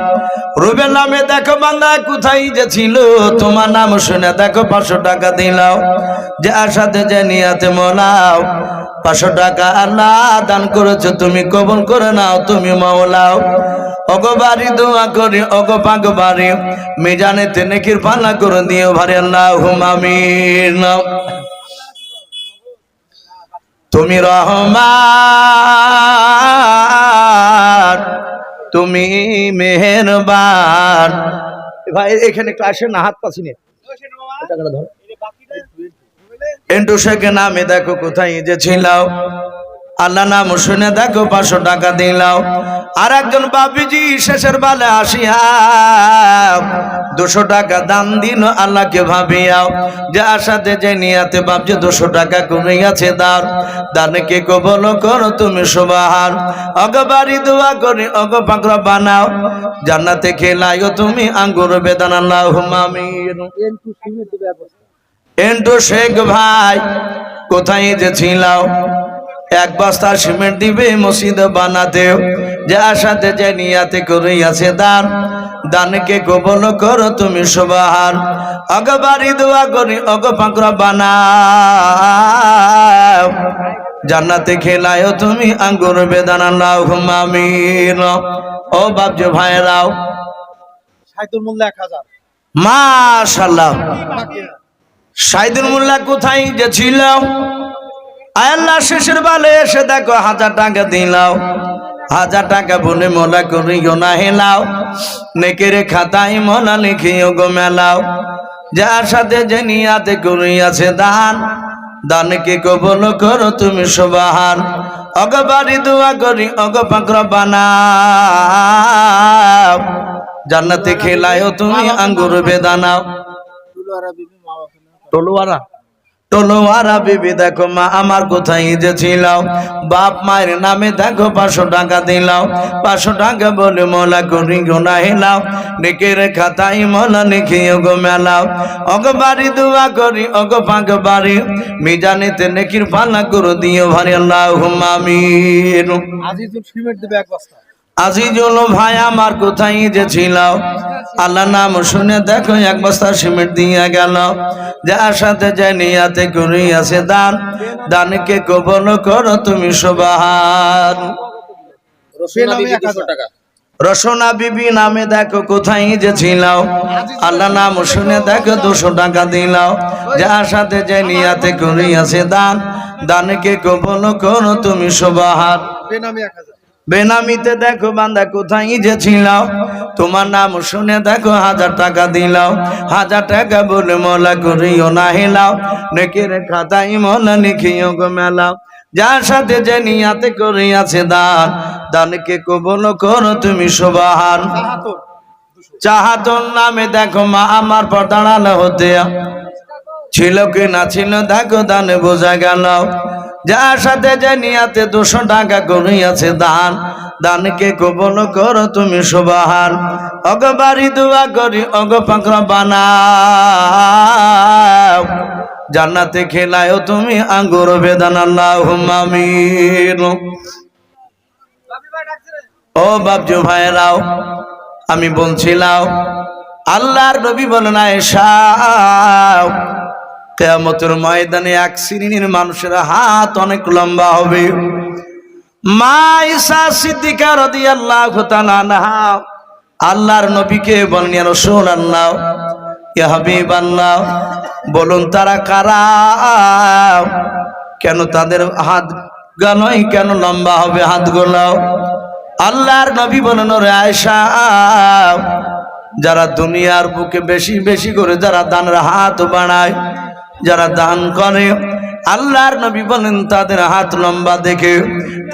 রুবেল নামে দেখো বান্দা কোথায় যে ছিল, তোমার নাম শুনে দেখো 500 টাকা দিলাও। যে আশাতে যে নিয়াতে মোলাও, 500 টাকা আল্লাহ দান করেছো, তুমি কবুল করে নাও তুমি মাওলাও। ওগো বাড়ি দোয়া করি, ওগো পাক বাড়ি মিজানেতে নেকির পাল্লা করে দিও ভারে। আল্লাহুম্মা আমিন। তুমি রহমান, তুমি মেহেরবান। ভাই এখানে একটু আসেন না, হাত পাচ্ছি না। এন্টু শেখ নামে দেখো কোথায় যে ছিলাও, আল্লাহ নাম শুনে দেখো 500 টাকা দিলাও। আর একজন বাপিজি শেষের বেলা আসিয়া 200 টাকা দান দিন আল্লাহকে ভাবিয়াও, যে আশাতে যে নিয়াতে বাপ যে 200 টাকা কমে গেছে দান, দানকে কবল করো তুমি সুবহান। অগবারি দোয়া করি অগ পাকড়া বানাও, জান্নাতে খেলাইও তুমি আঙ্গুর বেদান আল্লাহুম্মা আমিন। এন্টু শেখ ভাই কোথায় যে ছিলাও, 1 বস্তা সিমেন্ট দিবে মসজিদ বানাতে, যে আশাতে যে নিয়াতে করিয়াছে দান, দানকে কবল করো তুমি সুবহান। অগবারি দোয়া করি অগ পাকড়া বানাও, জান্নাতে খেলায়ও তুমি আঙ্গুর বেদান আল্লাহুম্মা আমিন। ও বাপজি ভাইরাও, সাইদুল মূল্য 1000। মাশাআল্লাহ। সাইদুল মোল্লা কোথায় যে ছিল, আল্লাহ শেষের বেলা এসে দেখো 1000 টাকা দিলাও। 1000 টাকা বলে মোলা করিও না হেলাও, নেকের খাতায় মোলা লিখিও গো মেলাও, যার সাথে যে নিয়াতে করিয়াছে দান, দানকে কবল করো তুমি সুবহান। অগবারি দোয়া করি অগ পাকড়া বানাও, জান্নাতে খেলায়ও তুমি আঙ্গুর বেদানাও। টলোয়ারা টলোয়ারা বিবি দেখো মা আমার কোথায় যে ছিলাও, বাপ মায়ের নামে দেখো 500 টাকা দিলাও। 500 টাকা বলে মোলা করি গোনা হেলাও, নেকের খাতায় মোলা লিখিও গো মেলাও। অগবারি দোয়া করি অগ পাক বাড়ি, মিজানেতে নেকির পাল্লা করে দিও ভারি আল্লাহুম্মা আমিন। আজিজুল সিমেন্ট দেবে 1 বস্তা। আজিজুল ভাই আমার কোথায় যে ছিলাও, আল্লাহ নাম শুনে দেখো 1 বস্তা সিমেন্ট দিয়ে গেল, যার সাথে যে নিয়াতে করিয়াছে দান, দানকে কবল করো তুমি সুবহান। রসনা বিবি নামে দেখো কোথায় যে ছিলাও, আল্লাহ নাম শুনে দেখো 200 টাকা দিলাও, যার সাথে যে নিয়াতে করিয়াছে দান, দানকে কবল করো তুমি সুবহান। বেনামি 1000। বেনামিতে দেখো বান্দা কোথায় যে ছিলাও, তোমার নাম শুনে দেখো 1000 টাকা দিলাও। 1000 টাকা বলে মোলা করিও না হেলাও, নেকের খাতায় মোলা লিখিও গো মেলাও, যার সাথে যে নিয়াতে করিয়াছে দান, দানকে কবল করো তুমি সুবহান। চাহাতন নামে দেখো মা আমার পর দাঁড়ানো হতে, ছিল কি না ছিল দেখো দানে বোঝা গেল, যার সাথে যে নিয়াতে 200 টাকা করিয়াছে দান, দানকে কবল করো তুমি সুবহান। অগবারি দোয়া করি অগ পাকড়া বানাও, জান্নাতে খেলায়ও তুমি আঙ্গুর বেদান আল্লাহুম্মা আমিন। ও বাপজু ভাইরাও, আমি বলছিলাম আল্লাহর নবী বলেন আয়েশা, কিয়ামতের ময়দানে 1 শ্রেণীর মানুষের হাত অনেক লম্বা হবে। মা ঈসা সিদ্দিকা রাদিয়াল্লাহু তাআলা আনহা আল্লাহর নবীকে বলেন ইয়া রাসূলুল্লাহ, ইয়া হাবিবাল্লাহ, বলুন তারা কারা, কেন তাদের হাত নয় কেন লম্বা হবে হাতগুলো? আল্লাহর নবী বলেন ওরে আয়েশা, যারা দুনিয়ার বুকে বেশি বেশি করে যারা দানের হাত বাড়ায়, যারা দান করে, আল্লাহর নবী বলেন তাদের হাত লম্বা দেখে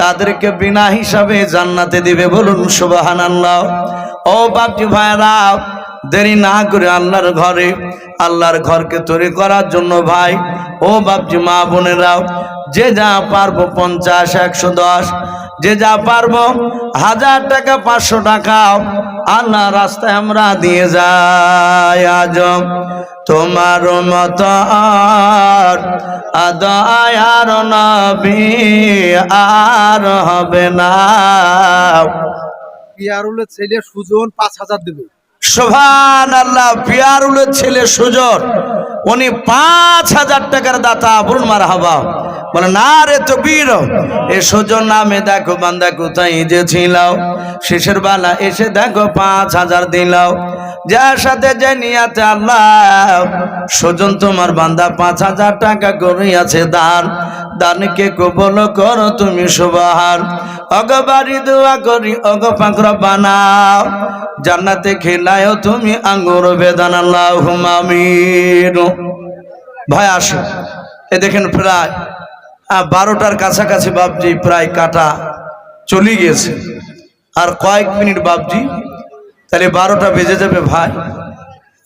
তাদেরকে বিনা হিসাবে জান্নাতে দিবে। বলুন সুবহানাল্লাহ। ও বাপজি ভাইরা, দেরি না করে আল্লাহর ঘরকে তৈরি করার জন্য ভাই ও বাপজি মা বোনেরাও, যে যা পারবো 50, 110, যে যা পারবো 1000 টাকা 500 টাকা আল্লাহ রাস্তায় আমরা দিয়ে যাই। আজ তোমার মত আদয়ার নবী আর হবে না। পিয়ারুলের ছেলে সুজন 5000 দেবে। সুবহানাল্লাহ। পিয়ারুলের ছেলে সুজন, উনি 5000 টাকার দাতা। বলুন মারহাবা। বলে না রে তকবীর, এ সুজন নামে দেখো বান্দা কোথায় যে ছিল, শেষের বেলা এসে দেখো 5,000 দিলাও। যার সাথে যে নিয়াতে আল্লাহ সুজন তোমার বান্দা 5,000 টাকা করিয়াছে দান, দানকে কবুল করো তুমি সুবহান। ওগো বাড়ি দোয়া করি ওগো পাক রব্বানা, জান্নাতে খেলায়ও তুমি আঙ্গুর বেদান, আল্লাহুম্মা আমিন। ভাই আসো, এ দেখেন প্রায় 12টার কাছাকাছি বাবজি, প্রায় কাটা চলে গিয়েছে, আর কয়েক মিনিট বাবজি, তাহলে 12টা বেজে যাবে ভাই।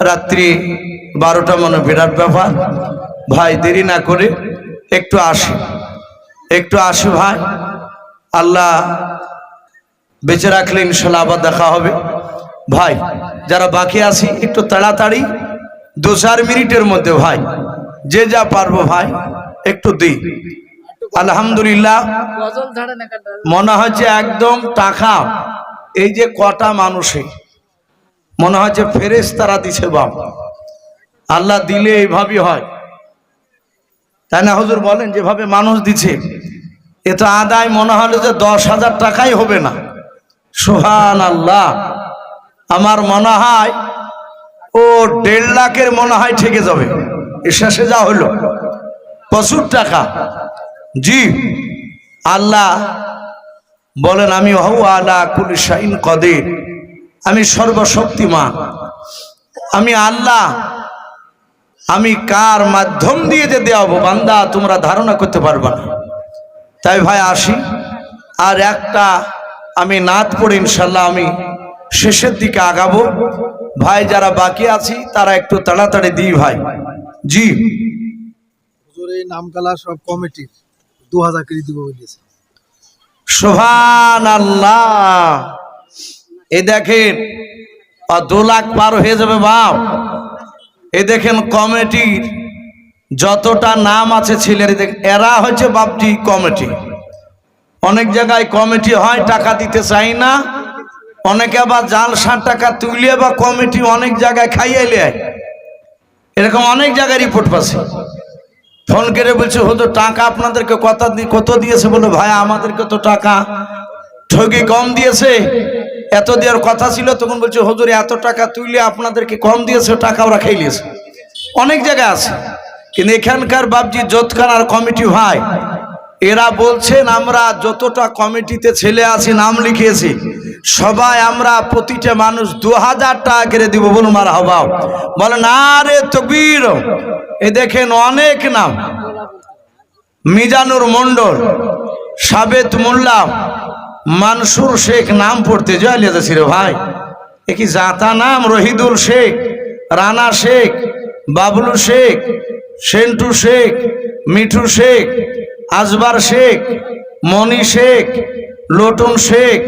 রাত্রি 12টা মনে বিরাট ব্যাপার ভাই, দেরি না করে একটু আসি ভাই। আল্লাহ বেঁচে রাখলে ইনশাল্লাহ আবার দেখা হবে ভাই। যারা বাকি আছি একটু তাড়াতাড়ি 2-4 মিনিটের মধ্যে ভাই, যে যা পারবো ভাই একটু দিই। আলহামদুলিল্লাহ, মনে হচ্ছে একদম টাকা, এই যে কটা মানুষে মনে হচ্ছে ফেরেশতারা দিছে বাপ, আল্লাহ দিলে এইভাবে হয়, তাই না হুজুর বলেন? যেভাবে মানুষ দিছে এ তো আদায় মনে হলো যে 10,000 টাকাই হবে না। সুবহানাল্লাহ, আমার মনে হয় ও 1.5 লাখের মনে হয় ঠেকে যাবে, এ শেষে যা হলো প্রচুর টাকা। জি, আল্লাহ বলেন আমি হউ আলা কুল্লি শাইইন কদির, আমি সর্বশক্তিমান, আমি আল্লাহ, আমি কার মাধ্যম দিয়ে যে দেওয়াবো বান্দা তোমরা ধারণা করতে পারবে না। তাই ভাই আসি, আর একটা আমি নাত পড়ে ইনশাল্লাহ আমি শেষের দিকে আগাবো। ভাই যারা বাকি আছি তারা একটু তাড়াতাড়ি দিই ভাই। জি, হুজুর এই নামকালা সব কমিটির 2,000 করে দিব বলেছে। সুবহানাল্লাহ, এই দেখেন 2 লাখ পার হয়ে যাবে বাপ। এই দেখেন কমিটির যতটা নাম আছে ছেলের, এরা হচ্ছে বাপজি কমিটি। অনেক জায়গায় কমিটি হয় টাকা দিতে চাই না, অনেকে আবার জালসা টাকা তুলিয়ে বা কমিটি অনেক জায়গায় খাইয়াইলে, এরকম অনেক জায়গায় রিপোর্ট পাচ্ছে। ফোন করে বলছে হুজুর টাকা আপনাদেরকে কত দিয়েছে, বলে ভাই আমাদেরকে তো টাকা ঠকি কম দিয়েছে, এত দেওয়ার কথা ছিল। তখন বলছে হুজুর এত টাকা তুলে আপনাদেরকে কম দিয়েছে, টাকা ওরা খাইলিয়েছে। অনেক জায়গায় আছে, কিন্তু এখানকার বাপজি জোতখানার কমিটি ভাই এরা বলছেন আমরা যতটা কমিটিতে ছেলে আছি নাম লিখিয়েছি সবাই আমরা প্রতিটা মানুষ 2,000 টাকা করে দিব। বলুন মারহাবা, বলে না রে তকবীর। এ দেখেন অনেক নাম, মিজানুর মন্ডল, সাবেত মোল্লা, মানসুর শেখ, নাম পড়তে জয়লিয়া যাচ্ছি রে ভাই, এ কি জাতা নাম? রহিদুল শেখ, রানা শেখ, বাবলু শেখ, সেন্টু শেখ, মিঠু শেখ, আজবার শেখ, মনি শেখ, লোটন শেখ,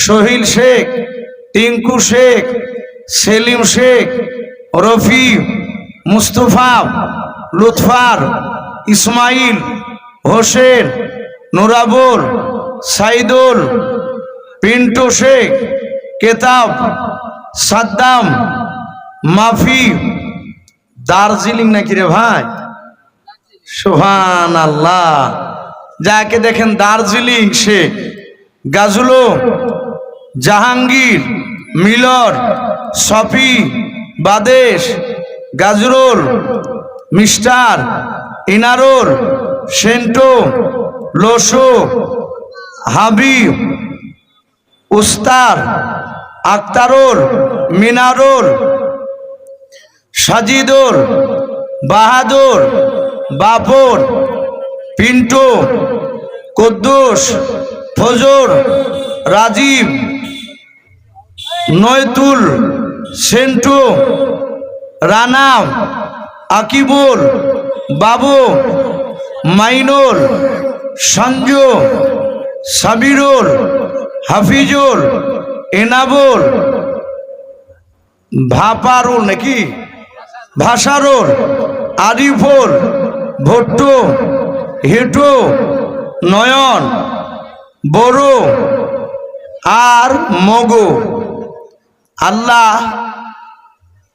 সোহিল শেখ, টিঙ্কু শেখ, সেলিম শেখ, রফি, মুস্তফা, লুৎফার, ইসমাইল, হোসেন, নুরাবুল, সাইদুল, পিন্টু শেখ, কেতাব, সাদ্দাম, মাফি, দার্জিলিং নাকি রে ভাই? সুবহানাল্লাহ, যাকে দেখেন দার্জিলিং শেখ, গাজুলো, জাহাঙ্গীর, মিলর, সফি, বাদেশ, গাজরুল, মিস্টার, ইনারুল, সেন্টো, লোসো, হাবিব, উস্তার, আক্তারুল, মিনারুল, সাজিদুল, বাহাদুর, বাপর, পিন্টু, কুদ্দুস, ফজর, রাজীব, নয়তুল, সেন্টু, রানা, আকিবুল, বাবু, মাইনুল, সঞ্জু, সাবিরুল, হাফিজুল, এনাবুল, ভাপারুল নাকি ভাষারুল, আরিফুল, ভট্টু, হিটু, নয়ন, বড়ু আর মগু। আল্লাহ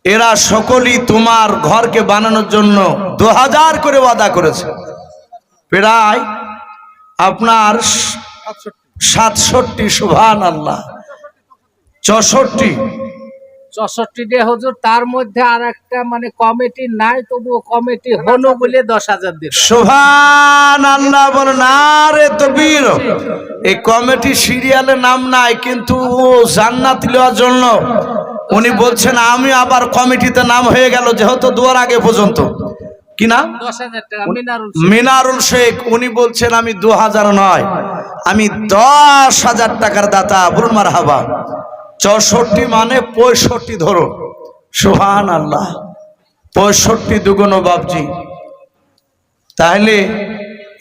এরা সকলেই তোমার ঘরকে বানানোর জন্য 2,000 করে ওয়াদা করেছে। প্রায় আপনার 67, সুবহানাল্লাহ, 64। 64 ডে হুজুর, তার মধ্যে আর একটা মানে কমিটি নাই, তবুও কমিটি হলো বলে 10,000 দিল। সুবহানাল্লাহ, বলেন আরে তাকবীর। এই কমিটি সিরিয়ালে নাম নাই, কিন্তু জান্নাত লওয়ার জন্য উনি বলছেন আমি আবার কমিটিতে নাম হয়ে গেল, যেহেতু দুয়ার আগে পর্যন্ত। কি নাম? 10,000 টাকা মিনারুল মিনারুল শেখ। উনি বলছেন আমি 2000 নয়, আমি 10,000 টাকার দাতা। বলুন মারহাবা। 64 মানে 65 ধরুন। সুবহানাল্লাহ, 65 দুগুণ বাপজি, তাহলে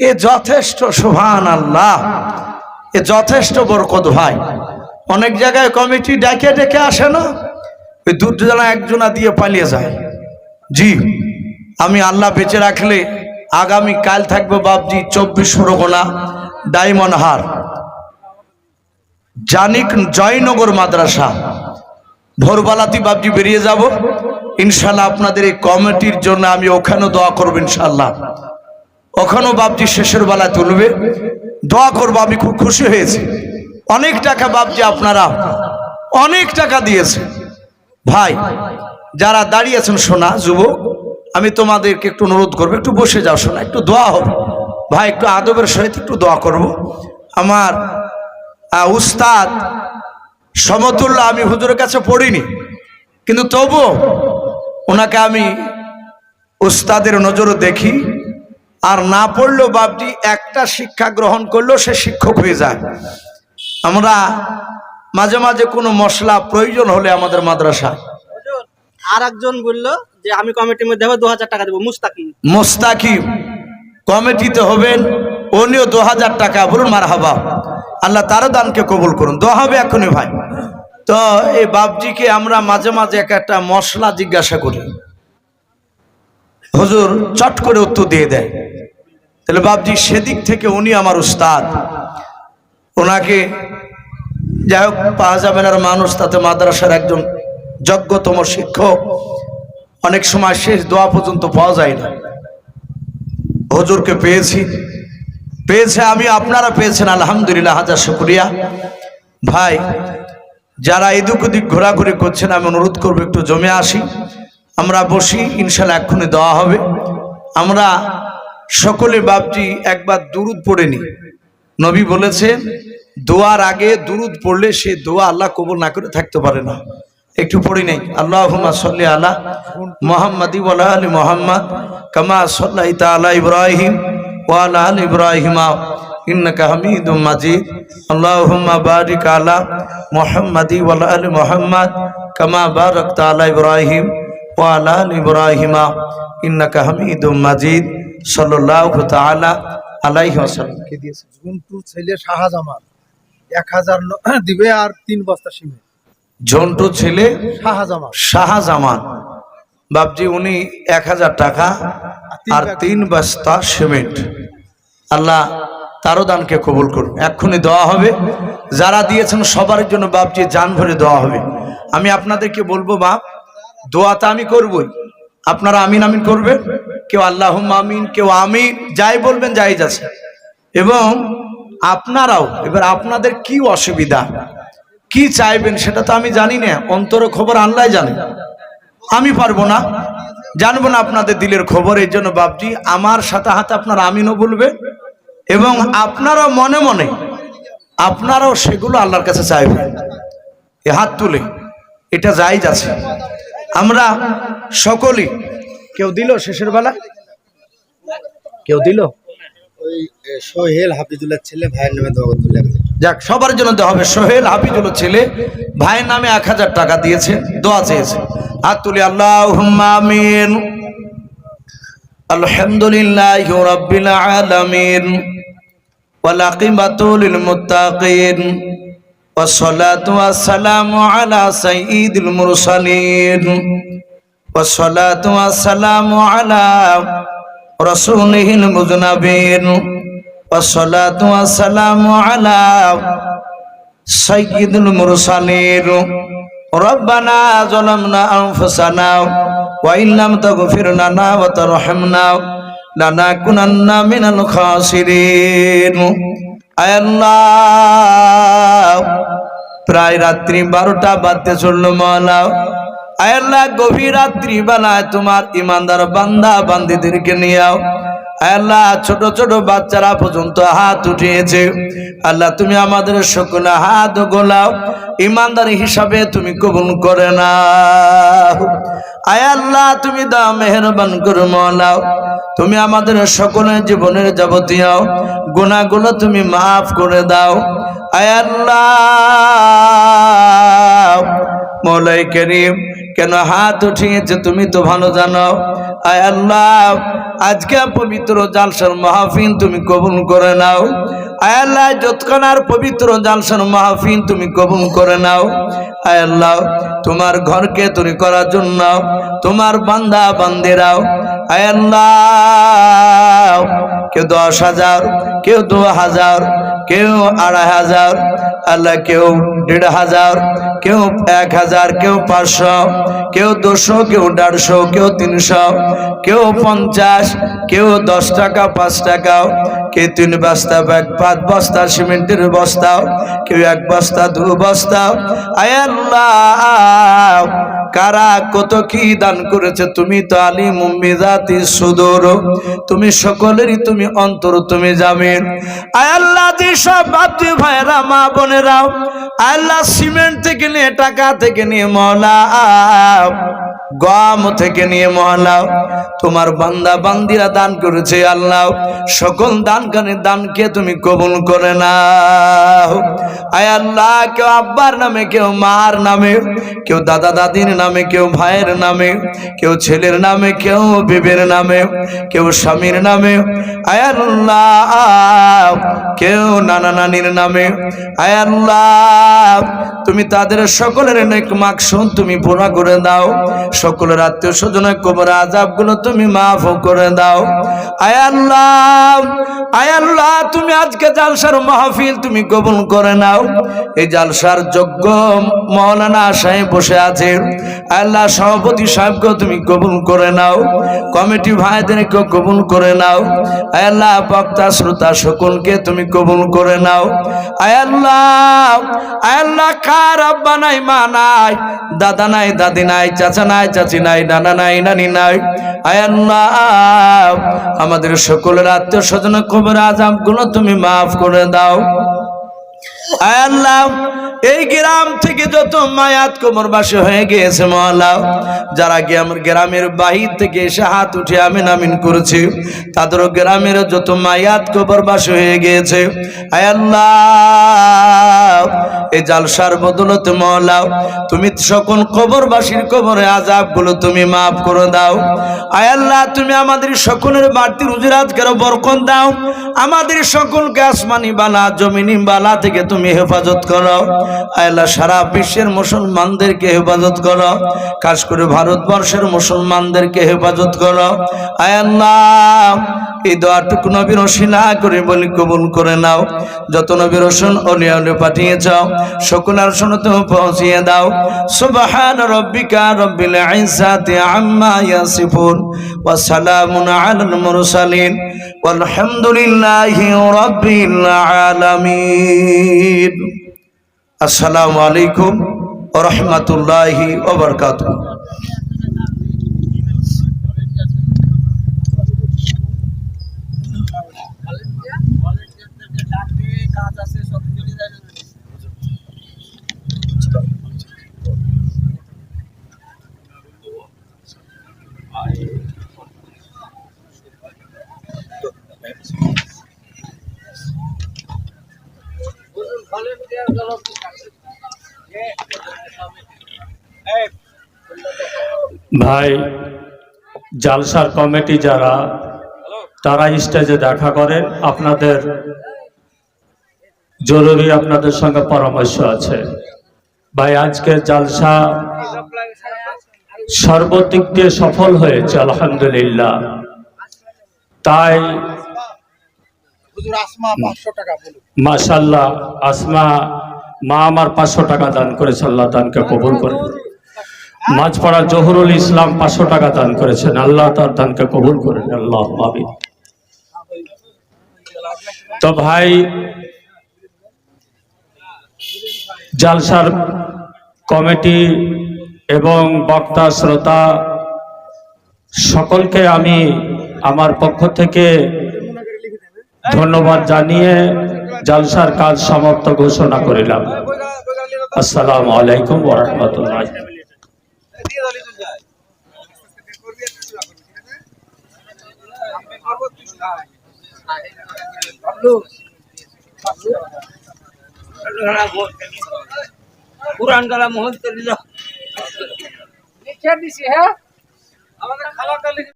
এ যথেষ্ট। সুবহানাল্লাহ, এ যথেষ্ট বরকত ভাই। অনেক জায়গায় কমিটি ডেকে ডেকে আসে না, ওই দুজনা একজনা দিয়ে পালিয়ে যায়। জি, আমি আল্লাহ বেঁচে রাখলে আগামী কাল থাকবো বাপজি 24 পরগনা ডায়মন্ড হার জানিক জয়নগর মাদ্রাসা। ভোরবেলাতে বাপজি বেরিয়ে যাব ইনশাল্লাহ। আপনাদের এই কমিটির জন্য আমি ওখানেও দোয়া করবো ইনশাল্লাহ। ওখানেও বাপজি শেষের বেলায় তুলবে, দোয়া করবো। আমি খুব খুশি হয়েছি। অনেক টাকা বাপজি আপনারা অনেক টাকা দিয়েছে ভাই। যারা দাঁড়িয়েছেন শোনা যুবক, আমি তোমাদেরকে একটু অনুরোধ করবো, একটু বসে যাও শোনা, একটু দোয়া হবে ভাই, একটু আদবের সহিত একটু দোয়া করব। আমার উস্তাদ সমতুল্লাহ আমি হুজুরের কাছে পড়িনি, কিন্তু তবু ওনাকে আমি উস্তাদের নজরে দেখি। আর না পড়লেও বাপজি একটা শিক্ষা গ্রহণ করলেও সে শিক্ষক হয়ে যায়। আমরা মাঝে মাঝে কোনো মশলা প্রয়োজন হলে আমাদের মাদ্রাসায় আর একজন বললো যে আমি কমিটির মধ্যে হবে 2000 টাকা দেবো, মুস্তাকিম কমিটিতে হবেন, উনিও 2000 টাকা। বলুন মারহাবা। আল্লাহ তারও দানকে কবুল করুন। দোয়া হবে এখনই ভাই। তো এই বাপজিকে আমরা মাঝে মাঝে একটা মশলা জিজ্ঞাসা করি, হুজুর চট করে উত্তর দিয়ে দেয়। তাহলে বাপজি সেদিক থেকে উনি আমার উস্তাদ, ওনাকে যাই হোক পাওয়া যাবে না মানুষ, তাতে মাদ্রাসার একজন যোগ্যতম শিক্ষক। অনেক সময় শেষ দোয়া পর্যন্ত পাওয়া যায় না। হুজুরকে পেয়েছে আমি, আপনারা পেয়েছেন, আলহামদুলিল্লাহ, হাজার শুকরিয়া ভাই। যারা এদিক ওদিক ঘোরাঘুরি করছেন আমি অনুরোধ করবো একটু জমে আসি, আমরা বসি, ইনশাল্লাহ এক্ষুনি দেওয়া হবে। আমরা সকলে বাপজি একবার দুরুদ পড়ে নি। নবী বলেছেন দোয়ার আগে দুরুদ পড়লে সে দোয়া আল্লাহ কবুল না করে থাকতে পারে না। একটু পড়ি নেই, আল্লাহুম্মা সাল্লি আলা মুহাম্মাদি ওয়া আলা আলি মুহাম্মাদ কামা সাল্লাইতা আলা ইব্রাহিম ওয়া আলা আলি ইব্রাহিম ইন্নাকা হামিদুম মাজিদ। আল্লাহুম্মা বারিক আলা মুহাম্মাদি ওয়া আলা আলি মুহাম্মাদ কামা বারাকতা আলা ইব্রাহিম ওয়া আলা আলি ইব্রাহিম ইন্নাকা হামিদুম মাজিদ। সাল্লাল্লাহু তাআলা আলাইহি ওয়াসাল্লাম। কে দিয়েছে? ঝুন্টুর ছেলে শাহজামান 1000 দিবে আর 3 বস্তা সিমেন্ট। ঝন্টু ছেলে শাহজামান বাপজি, উনি 1000 টাকা আর 3 বস্তা সিমেন্ট। আল্লাহ তারও দানকে কবুল করুন। এক্ষুনি দেওয়া হবে। যারা দিয়েছেন সবার জন্য বাপজি জান ভরে দেওয়া হবে। আমি আপনাদেরকে বলবো বাপ, দোয়াটা আমি করবই, আপনারা আমিন আমিন করবেন। কেউ আল্লাহুম্মা আমিন, কেউ আমিন, যাই বলবেন জায়েজ আছে। এবং আপনারাও এবার আপনাদের কি অসুবিধা, কি চাইবেন সেটা তো আমি জানি না, অন্তর খবর আল্লাহ জানে। আমি পারবো না, জানবো না আপনাদের দিলের খবর। এই জন্য বাপজি আমার সাথে হাতে আপনারা আমিনও বলবেন, এবং আপনারাও মনে মনে আপনারাও সেগুলো আল্লাহর কাছে চাইবেন। এ হাত তুলে এটা জায়েজ আছে। আমরা সকলেই, কেউ দিল শেষের বেলা, কেউ দিল ওই সোহেল হাফিজুল্লাহ ছেলে ভাইয়ের নামে দোয়া করতে, যাক সবার জন্য দেওয়া হবে। সোহেল হাফিজুল ছেলে ভাইয়ের নামে 1000 টাকা দিয়েছে, দোয়া চেয়েছে। হাত তুলে আল্লাহুম্মা আমিন। আলহামদুলিল্লাহি রাব্বিল আলামিন ওয়াল আকিবাতু লিল মুত্তাকিন ওয়াস সালাতু ওয়াস সালামু আলা সাইয়্যিদিল মুরসালিন ওয়াস সালাতু ওয়াস সালামু আলা রাসূলিহিল মুজনাবিন والصلاة والسلام على سيد المرسلين ربنا ظلمنا أنفسنا وإن لم تغفر لنا وترحمنا লানাকুনান্না মিনাল খাসিরিন। আয় আল্লাহ, প্রায় রাত্রি 12টা বাজতে চললো মওলা। আয় আল্লাহ, গভীর রাত্রি বেলায় তোমার ইমানদার বান্দা বান্দীদেরকে নিয়াও। আল্লাহ, ছোট ছোট বাচ্চারা পর্যন্ত হাত উঠিয়েছে। আল্লাহ, তুমি আমাদের সকলে হাত গোলাও, ইমানদার হিসাবে তুমি কবুল করে নাও। আয় আল্লাহ, তুমি দাও মেহেরবান করে মওলাও, তুমি আমাদের সকলের জীবনের যাবতীয় গুনাহগুলো তুমি মাফ করে দাও। আয় আল্লাহ, মওলাই করিম, কেন হাত উঠিয়েছে তুমি তো ভালো জানো। আয় আল্লাহ, আজকে পবিত্র জালসার মাহফিল তুমি কবুল করে নাও। আয় আল্লাহ, যতক্ষণার পবিত্র জালসার মাহফিল তুমি কবুল করে নাও। আয় আল্লাহ, তোমার ঘরকে তৈরি করার জন্য তোমার বান্দা বান্দিরাও, আয় আল্লাহ, কেউ 10,000, কেউ 2,000, কেউ 2,500, আল্লাহ কেউ 1,500, কেউ 1,000, কেউ 500, কেউ 200, কেউ 150, কেউ 300, কেউ 50, কেউ 10 টাকা 5 টাকাও, কেউ 3 বস্তা 5 বস্তা সিমেন্টের বস্তাও, কেউ 1 বস্তা 2 বস্তাও। আয় আল্লাহ, কারা কত কি দান করেছে তুমি তো আলিমুম বিযাতি সুদূর, তুমি সকলেরই তুমি অন্তর তুমি জানেন। আয় আল্লাহ, যে সব বাপজি ভাইরা মা বোনেরাও আল্লাহ সিমেন্ট থেকে নিয়ে টাকা থেকে নিয়ে মওলা গম থেকে নিয়ে মওলা তোমার বান্দা বান্দিরা দান করেছে। আল্লাহ, সকল দানকারীর দানকে তুমি কবুল করে নাও। আয় আল্লাহ, কেউ আব্বার নামে, কেউ মার নামে, কেউ দাদা দাদির নামে, কেউ ভাইয়ের নামে, কেউ ছেলের নামে, কেউ বিবির নামে, কেউ স্বামীর নামে, আয় আল্লাহ, কেউ নানা নানির নামে। আয় আল্লাহ, তুমি তাদের সকলের নেক মাকসুদ তুমি পুরা করে দাও। সকলের আত্মীয় স্বজনের কবর আযাবগুলো তুমি মাফ করে দাও। আয় আল্লাহ, আয় আল্লাহ, তুমি আজকে জালসার মাহফিল তুমি কবুল করে নাও। এই জালসার যোগ্য মাওলানা সাহেব বসে আছে, আল্লাহ সভাপতি সাহেবকে তুমি কবুল করে নাও, কমিটি ভাইদেরকে কবুল করে নাও। আয় আল্লাহ, বক্তা শ্রোতা সকলকে তুমি কবুল করে নাও। আয় আল্লাহ, আয় আল্লাহ, কার আব্বা নাই, মা নাই, দাদা নাই, দাদি নাই, চাচা নাই, চাচি নাই, নানা নাই, নানি নাই। আয় আল্লাহ, আমাদের সকলের আত্মীয় স্বজনের কবর আযাবগুলো তুমি মাফ করে দাও। আয় আল্লাহ, এই গ্রাম থেকে যত মায়াত কবরবাসী হয়ে গিয়েছে মওলা, যারা গ্রামের বাহির থেকে এসে হাত উঠে আমিন আমিন করেছে, তাদের গ্রামের যত মায়াত কবরবাসী হয়ে গিয়েছে, আয় আল্লাহ, এই জালসার বদলতে মওলা তুমি সকল কবরবাসীর কবরে আযাবগুলো তুমি মাফ করে দাও। আয় আল্লাহ, তুমি আমাদের সকলের বাড়তি রুজি রোজগারে বরকত দাও। আমাদের সকলকে আসমানি বালা জমিনি বালা থেকে তুমি হেফাজত করো। আয় আল্লাহ, সারা বিশ্বের মুসলমানদেরকে হেফাজত করো, খাস করে ভারতবর্ষের মুসলমানদেরকে হেফাজত করো। আয় আল্লাহ, এই দোয়াটুকু নবীর ওসিলা করে বলি কবুল করে নাও। যত নবী রাসূল ওলিয়া ওলিয়া পাঠিয়েছ সকলের শুনতে পৌঁছিয়ে দাও। সুবহান রাব্বিকা রাব্বিল ইজ্জাতি আম্মা ইয়াসিফুন ওয়া সালামুন আলাল মুরসালিন ওয়ালহামদুলিল্লাহি রাব্বিল আলামিন। আসসালামু আলাইকুম ওয়া রাহমাতুল্লাহি ওয়া বারাকাতুহু। ভাই, জালসার কমিটি যারা, তারা স্টেজে দেখা করেন। আপনাদের জরুরি আপনাদের সঙ্গে পরামর্শ আছে। ভাই, আজকে জালসা সর্বদিক দিয়ে সফল হয়েছে আলহামদুলিল্লাহ। তাই মাশাআল্লাহ, আসমা মা আমার 500 টাকা দান করেছে, আল্লাহ দানকে কবুল করে। মাঝপাড়া জহুরুল ইসলাম 500 টাকা দান করেছেন, আল্লাহ তার দানকে কবুল করেন। আল্লাহ আমিন। তো ভাই, জালসার কমিটি এবং বক্তা শ্রোতা সকলকে আমি আমার পক্ষ থেকে ধন্যবাদ জানিয়ে জালসার কাজ সমাপ্ত ঘোষণা করিলাম। আসসালামু আলাইকুম ওয়া রাহমাতুল্লাহ। পুরান গালা মোহন লিখে দিছি, হ্যাঁ আমাদের খালা